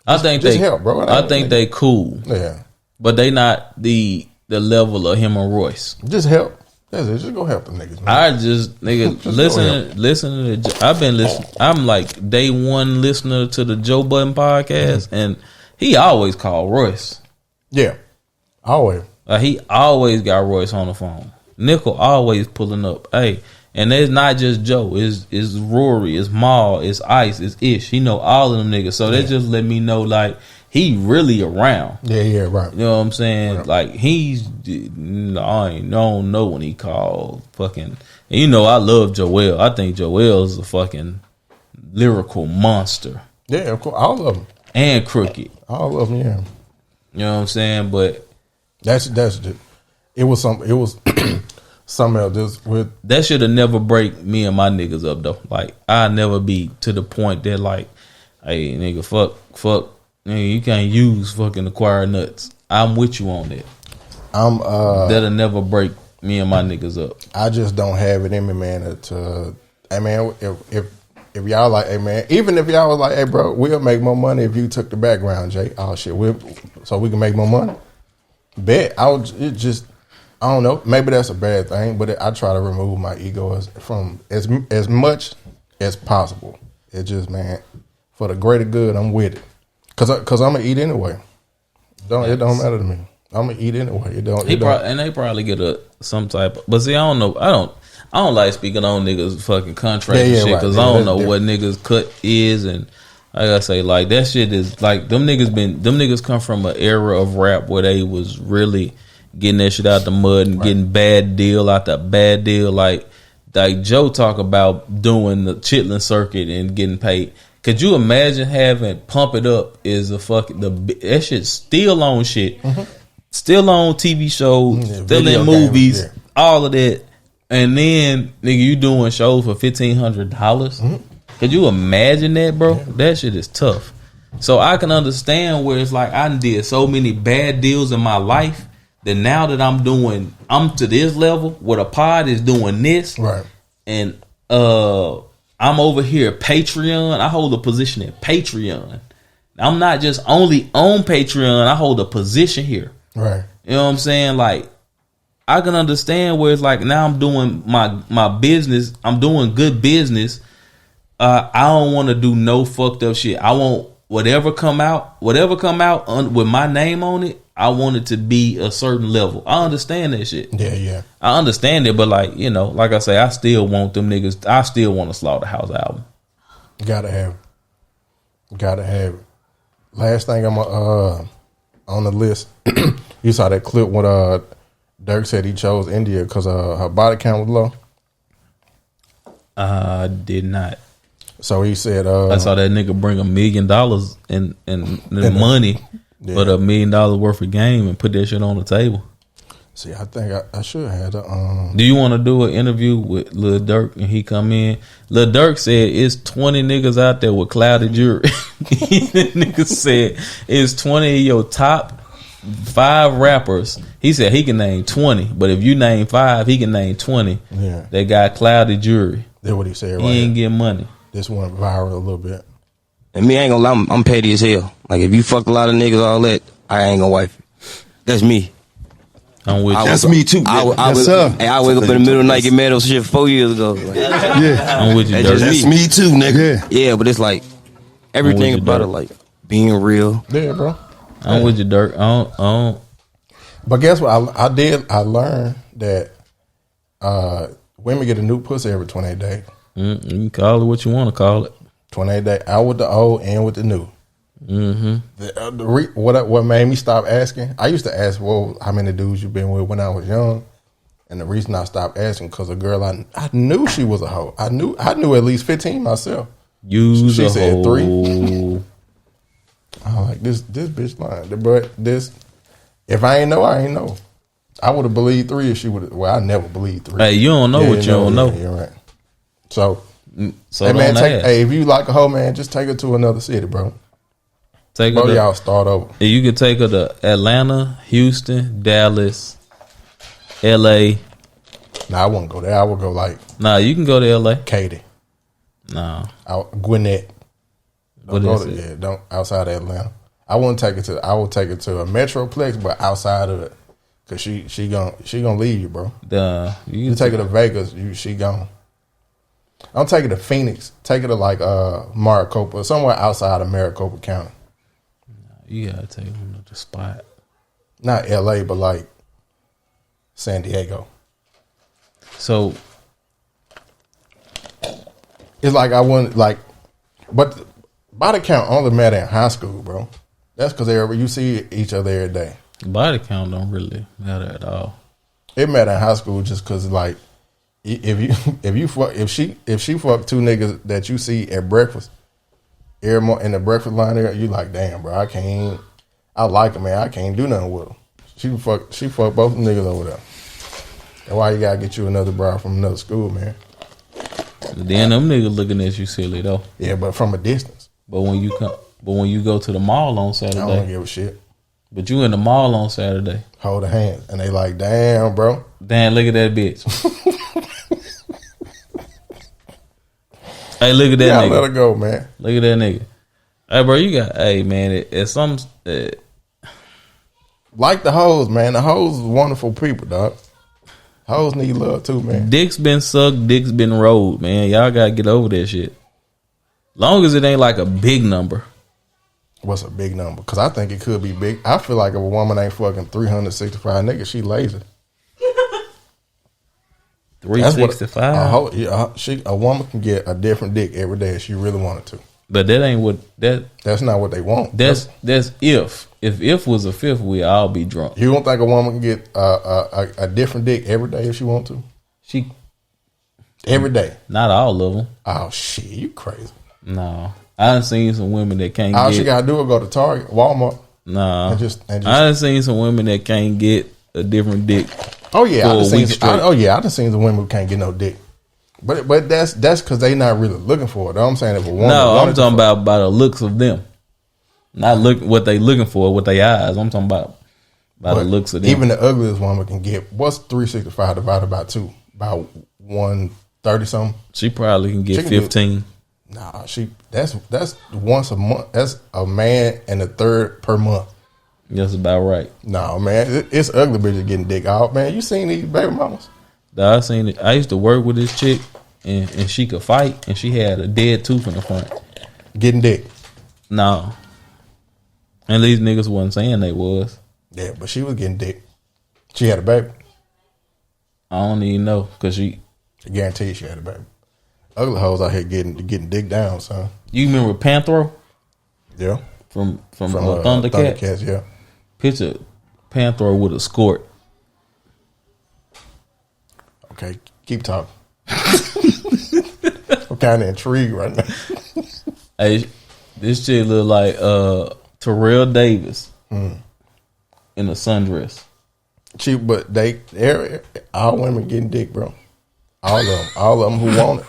I think they help, bro. I think they cool. Yeah, but they not the level of him and Royce. Just help. That's it. Just go help the niggas, man. I just listen to. I've been listening. I'm like day one listener to the Joe Budden podcast, and he always called Royce. Yeah, always. He always got Royce on the phone. Nickel always pulling up. Hey, and it's not just Joe. It's Rory. It's Maul. It's Ice. It's Ish. He know all of them niggas. So that just let me know, like, he really around. Yeah, right. You know what I'm saying? Right. Like, I don't know when he called fucking. And I love Joel. I think Joel is a fucking lyrical monster. Yeah, of course. All of them. And Crooked. All of them, yeah. You know what I'm saying? But it was something else with that should have never break me and my niggas up though. Like, I never be to the point that like, hey nigga, fuck, nigga, you can't use fucking acquired nuts. I'm with you on that. That'll never break me and my niggas up. I just don't have it in me, man. Hey man, if y'all like, hey man, even if y'all was like, hey bro, we'll make more money if you took the background, Jay. Oh shit, so we can make more money. Bet I don't know. Maybe that's a bad thing, but I try to remove my ego from as much as possible. It's just, man, for the greater good, I'm with it. Cause I'm gonna eat anyway. It don't matter to me. I'm gonna eat anyway. And they probably get some type. But see, I don't know. I don't like speaking on niggas fucking contract and shit because I don't know what niggas cut is and. I gotta say, like, that shit is like them niggas come from an era of rap where they was really getting that shit out the mud and getting bad deal after bad deal. Like Joe talk about doing the Chitlin circuit and getting paid. Could you imagine having Pump It Up is a fucking that shit still on shit, still on TV shows, still in movies, all of that, and then nigga you doing shows for $1,500. Could you imagine that, bro? Yeah. That shit is tough. So I can understand where it's like I did so many bad deals in my life that now that I'm to this level where the pod is doing this, right? And I'm over here at Patreon. I hold a position at Patreon. I'm not just only on Patreon. I hold a position here, right? You know what I'm saying? Like I can understand where it's like now I'm doing my business. I'm doing good business. I don't want to do no fucked up shit. I want whatever come out with my name on it. I want it to be a certain level. I understand that shit. Yeah. I understand it, but like, you know, like I say, I still want them niggas. I still want a Slaughterhouse album. Gotta have it. Last thing I'm on the list. You saw that clip when Dirk said he chose India because her body count was low. I did not. So he said, I saw that nigga bring $1 million in money for the $1 million worth of game and put that shit on the table. See, I think I should have had Do you want to do an interview with Lil Durk and he come in? Lil Durk said it's 20 niggas out there with clouded jewelry. The nigga said it's 20 of your top 5 rappers. He said he can name 20, but if you name 5, he can name 20. Yeah, they got clouded jewelry. That's what he said. He ain't getting money. This went viral a little bit. And me, I ain't gonna lie, I'm petty as hell. Like, if you fucked a lot of niggas, all that, I ain't gonna wife you. That's me. I'm with you. That's me too. I wake up in the middle of the night, get mad at shit 4 years ago. Like, yeah, I'm with you. That's me too, nigga. Yeah, but it's like everything about it, like being real. Yeah, bro. I'm with you, Dirk. I don't. But guess what? I learned that women get a new pussy every 28 days. You can call it what you want to call it. 28 days, out with the old and with the new. Mm-hmm. What made me stop asking? I used to ask, well, how many dudes you been with when I was young? And the reason I stopped asking because a girl I knew she was a hoe. I knew at least 15 myself. She said 3. I'm like, this bitch lying. But this, if I ain't know, I ain't know. I would have believed 3 if she would have. Well, I never believed 3. Hey, you don't know what you don't know. You're right. So hey, man, hey, if you like a hoe, man, just take her to another city, bro. Take her. Y'all start over. You can take her to Atlanta, Houston, Dallas, L.A. Nah, I wouldn't go there. I would go like. Nah, you can go to L.A. Katy. Nah. Gwinnett. Don't outside of Atlanta. I wouldn't take it to. I would take it to a metroplex, but outside of it, cause she gonna leave you, bro. You take her to Vegas, she gone. I'm taking to Phoenix. Take it to like Maricopa, somewhere outside of Maricopa County. You gotta take them to the spot. Not L.A., but like San Diego. So it's like I wouldn't like, but body count only matter in high school, bro. That's because you see each other every day. Body count don't really matter at all. It matter in high school just because like if she fuck 2 niggas that you see at breakfast, in the breakfast line there, you like, damn, bro, I like her, man. I can't do nothing with her. She fuck both them niggas over there. That's why you gotta get you another bra from another school, man. Then them niggas looking at you silly though. Yeah, but from a distance. But when you go to the mall on Saturday, I don't give a shit. But you in the mall on Saturday, hold a hand, and they like, damn, bro. Damn, look at that bitch. Hey, look at that nigga. Let her go, man. Look at that nigga. Hey, bro, you got. Hey, man, it's some. Like the hoes, man. The hoes is wonderful people, dog. Hoes need love too, man. Dicks been sucked, dicks been rolled, man. Y'all gotta get over that shit. Long as it ain't like a big number. What's a big number? Because I think it could be big. I feel like if a woman ain't fucking 365 niggas, she lazy. 365. A woman can get a different dick every day if she really wanted to. But that ain't what that's not what they want. That's if was a fifth, we all be drunk. You don't think a woman can get a different dick every day if she want to? Every day. Not all of them. Oh shit, you crazy. No. I done seen some women that can't all she gotta do is go to Target, Walmart. No. And just I done seen some women that can't get a different dick. Oh yeah, I done seen some women who can't get no dick. But that's because they not really looking for it. I'm saying if a woman, I'm talking about by the looks of them. Not look what they looking for with their eyes. I'm talking about by the looks of them. Even the ugliest woman can get what's 365 divided by 2? About 130 something. She probably can get 15. Nah, that's once a month. That's a man and a third per month. That's about right. No, man, it's ugly bitches getting dick out. Man, you seen these baby mamas? I seen it. I used to work with this chick, and she could fight, and she had a dead tooth in the front. Getting dick? No. And these niggas wasn't saying they was. Yeah, but she was getting dick. She had a baby. I don't even know because I guarantee she had a baby. Ugly hoes out here getting dick down, son. You remember Panthro? Yeah. From Thundercats? Yeah. Picture Panthro with a skirt. Okay, keep talking. I'm kind of intrigued right now. Hey, this shit look like Terrell Davis in a sundress. But all women getting dick, bro. All of them who want it.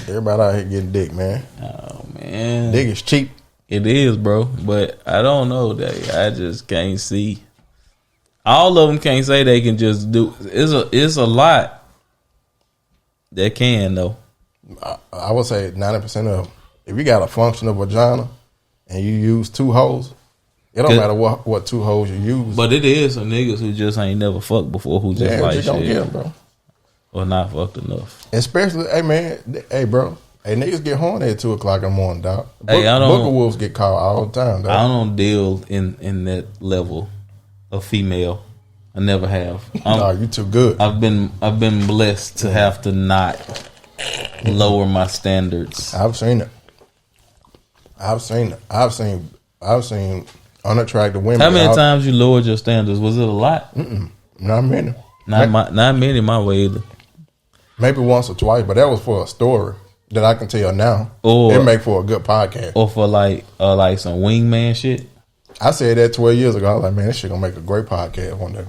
Everybody out here getting dick, man. Oh man, dick is cheap. It is, bro. But I don't know that. I just can't see. All of them can't say they can just do. It's a lot that can though. I would say 90% of them. If you got a functional vagina and you use 2 holes, it don't matter what 2 holes you use. But it is some niggas who just ain't never fucked before who just like just shit. Don't get them, bro. Or not fucked enough. Especially, hey bro. Hey, niggas get horny at 2 o'clock in the morning, dog. Hey, Booker Wolves get called all the time, dog. I don't deal in that level of female. I never have. No, you too good. I've been blessed to have to not lower my standards. I've seen it. I've seen unattractive women. How many times you lowered your standards? Was it a lot? Not many. Not many my way either. Maybe once or twice, but that was for a story that I can tell now. Or it make for a good podcast. Or for like some wingman shit. I said that 12 years ago. I was like, man, this shit gonna make a great podcast one day.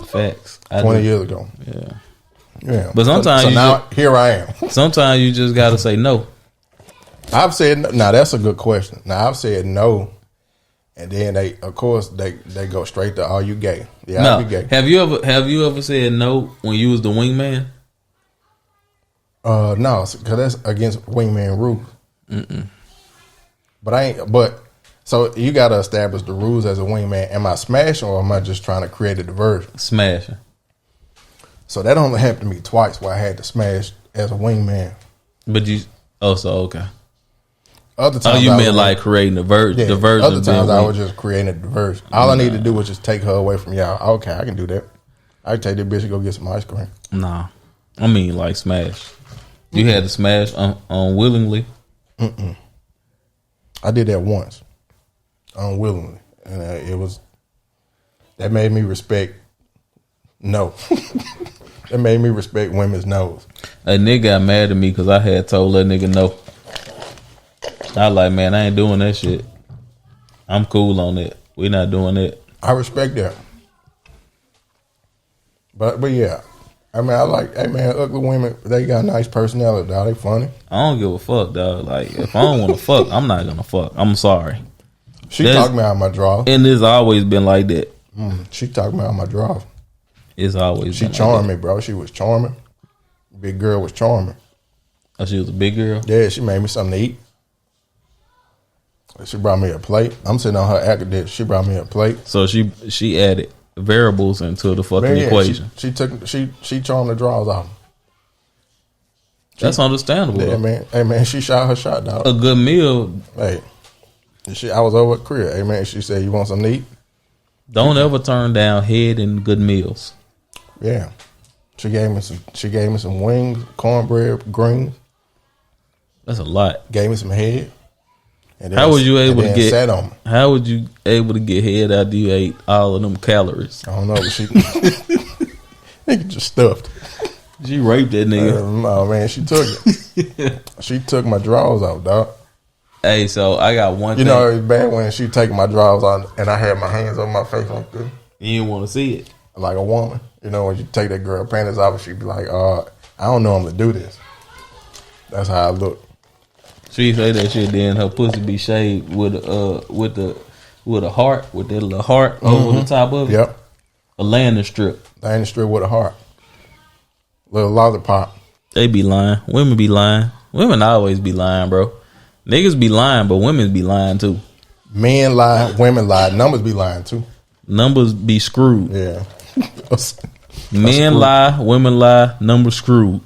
Facts. 20 years ago. Yeah. But sometimes here I am. Sometimes you just gotta say no. I've said no. Now that's a good question. Now I've said no, and then they go straight to, "Are you gay?" Yeah, no. I'll be gay. Have you ever said no when you was the wingman? No, because that's against wingman rules. But so you got to establish the rules as a wingman. Am I smashing or am I just trying to create a diversion? Smashing. So that only happened to me twice where I had to smash as a wingman. But okay. Other times, you meant like creating a diversion. Other times I was just creating a diversion. All I need to do was just take her away from y'all. Okay, I can do that. I can take this bitch and go get some ice cream. Nah, I mean like smash. You had to smash unwillingly. I did that once, unwillingly, and that made me respect. No, that made me respect women's nose. A nigga got mad at me because I had told that nigga no. I was like, man, I ain't doing that shit. I'm cool on it. We not doing it. I respect that. But yeah. I mean, ugly women, they got nice personality, dog. They funny. I don't give a fuck, dog. Like, if I don't want to fuck, I'm not going to fuck. I'm sorry. She talking me out my draw. And it's always been like that. She talking me out my draw. It's always been charmed me, bro. She was charming. Big girl was charming. Oh, she was a big girl? Yeah, she made me something to eat. She brought me a plate. I'm sitting on her academic. She brought me a plate. So she added variables into the fucking equation. She charmed the draws off. That's understandable. Yeah, man. Hey, man, she shot her shot, dog. A good meal. Hey, I was over at crib. Hey, man, she said, "You want some to eat?" Don't ever turn down head and good meals. Yeah, she gave me some wings, cornbread, greens. That's a lot. Gave me some head. And how was you able to get? Sat on me. How would you able to get head after you ate all of them calories? I don't know. But she nigga just stuffed. She raped that nigga. No, man, she took it. She took my drawers off, dog. Hey, so I got one thing. You know, it's bad when she take my drawers off and I had my hands on my face like this. You didn't want to see it. Like a woman. You know, when you take that girl panties off and she be like, I don't know him to do this. That's how I look. She say that shit. Then her pussy be shaved with a heart, with that little heart over the top of it. Yep. A landing strip. Landing strip with a heart. Little lollipop. They be lying. Women be lying. Women always be lying, bro. Niggas be lying, but women be lying too. Men lie, women lie. Numbers be lying too. Numbers be screwed. Yeah. Men lie, women lie, numbers screwed.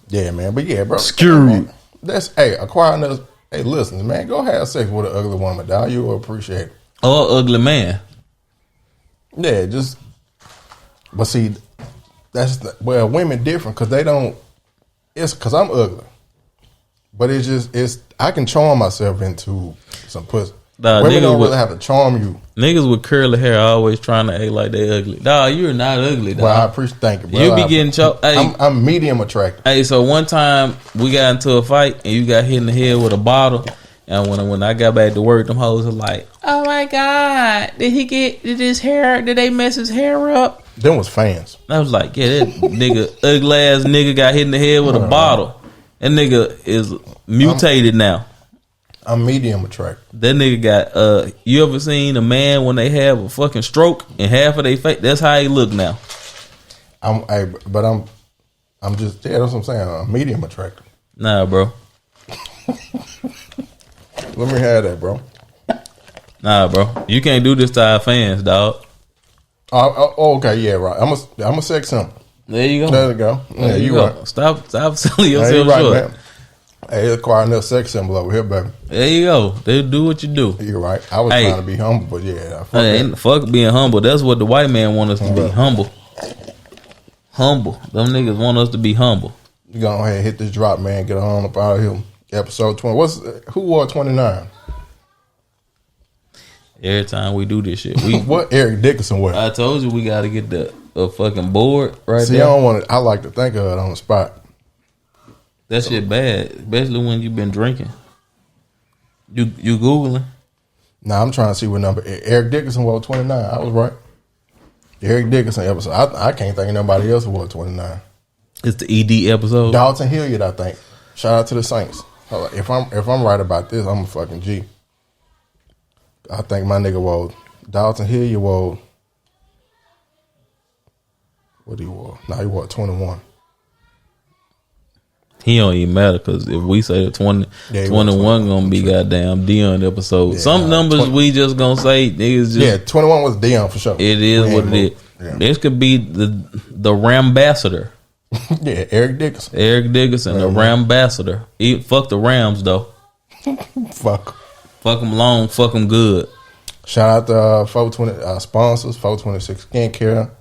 Yeah, man. But yeah, bro. Screwed. That's acquiring us. Hey, listen, man. Go have sex with an ugly woman, dog. You will appreciate it. Or ugly man. Yeah, just. But see, women different because they don't. It's because I'm ugly. But it's I can charm myself into some pussy. Women don't really have to charm you. Niggas with curly hair are always trying to act like they ugly. Dog, you're not ugly, dog. Well, I appreciate. Thank you, bro. You be getting choked. Hey, I'm medium attractive. Hey, so one time we got into a fight and you got hit in the head with a bottle. And when I got back to work, them hoes were like, "Oh my god, did they mess his hair up?" Them was fans. I was like, "Yeah, that nigga, ugly ass nigga got hit in the head with a bottle. That nigga is mutated now." I'm medium attractive. That nigga got you ever seen a man when they have a fucking stroke and half of their face? That's how he look now. I'm just that's what I'm saying. I'm medium attractive. Nah, bro. Let me have that, bro. Nah, bro. You can't do this to our fans, dog. Oh, okay, yeah, right. I'm a sex symbol. There you go. There you go. Yeah, you go. Right. Stop selling yourself right, short. Man. Hey, it's quite another sex symbol over here, baby. There you go. They do what you do. You're right. I was trying to be humble, but yeah. Fuck being humble. That's what the white man want us to be. Humble. Humble. Them niggas want us to be humble. You go ahead and hit this drop, man. Get on up out of here. Episode 20. Who wore 29? Every time we do this shit. What Eric Dickerson wear? I told you we got to get a fucking board right See, there. I don't want it. I like to think of it on the spot. That shit bad, especially when you've been drinking. You Googling? Nah, I'm trying to see what number. Eric Dickerson wore 29. I was right. Eric Dickerson episode. I can't think of nobody else who wore 29. It's the ED episode. Dalton Hilliard, I think. Shout out to the Saints. If I'm right about this, I'm a fucking G. I think my nigga wore Dalton Hilliard wore. What he wore? Nah, he wore 21. He don't even matter because if we say that 21 gonna be goddamn Dion episode. Yeah, some numbers we just gonna say niggas just 21 was Dion for sure. It is what it is. Yeah. This could be the Rambassador. Yeah, Eric Dickerson. The Rambassador. Fuck the Rams though. Fuck them long. Fuck them good. Shout out to 420 sponsors, 426 Skincare.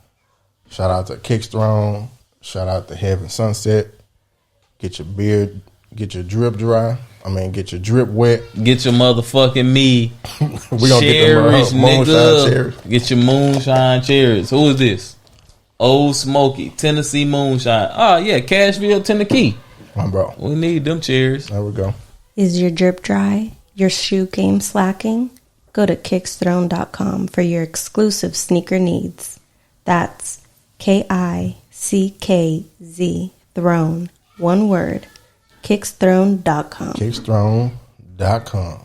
Shout out to Kickstrong. Shout out to Heaven Sunset. Get your beard, get your drip dry. Get your drip wet. Get your motherfucking me. We gonna get them moonshine cherries. Get your moonshine cherries. Who is this? Old Smoky, Tennessee moonshine. Oh yeah, Cashville, Tennessee. My bro. We need them cherries. There we go. Is your drip dry? Your shoe game slacking? Go to kicksthrone.com for your exclusive sneaker needs. That's KICKZ Throne. One word. Kicksthrone.com. Kicksthrone.com.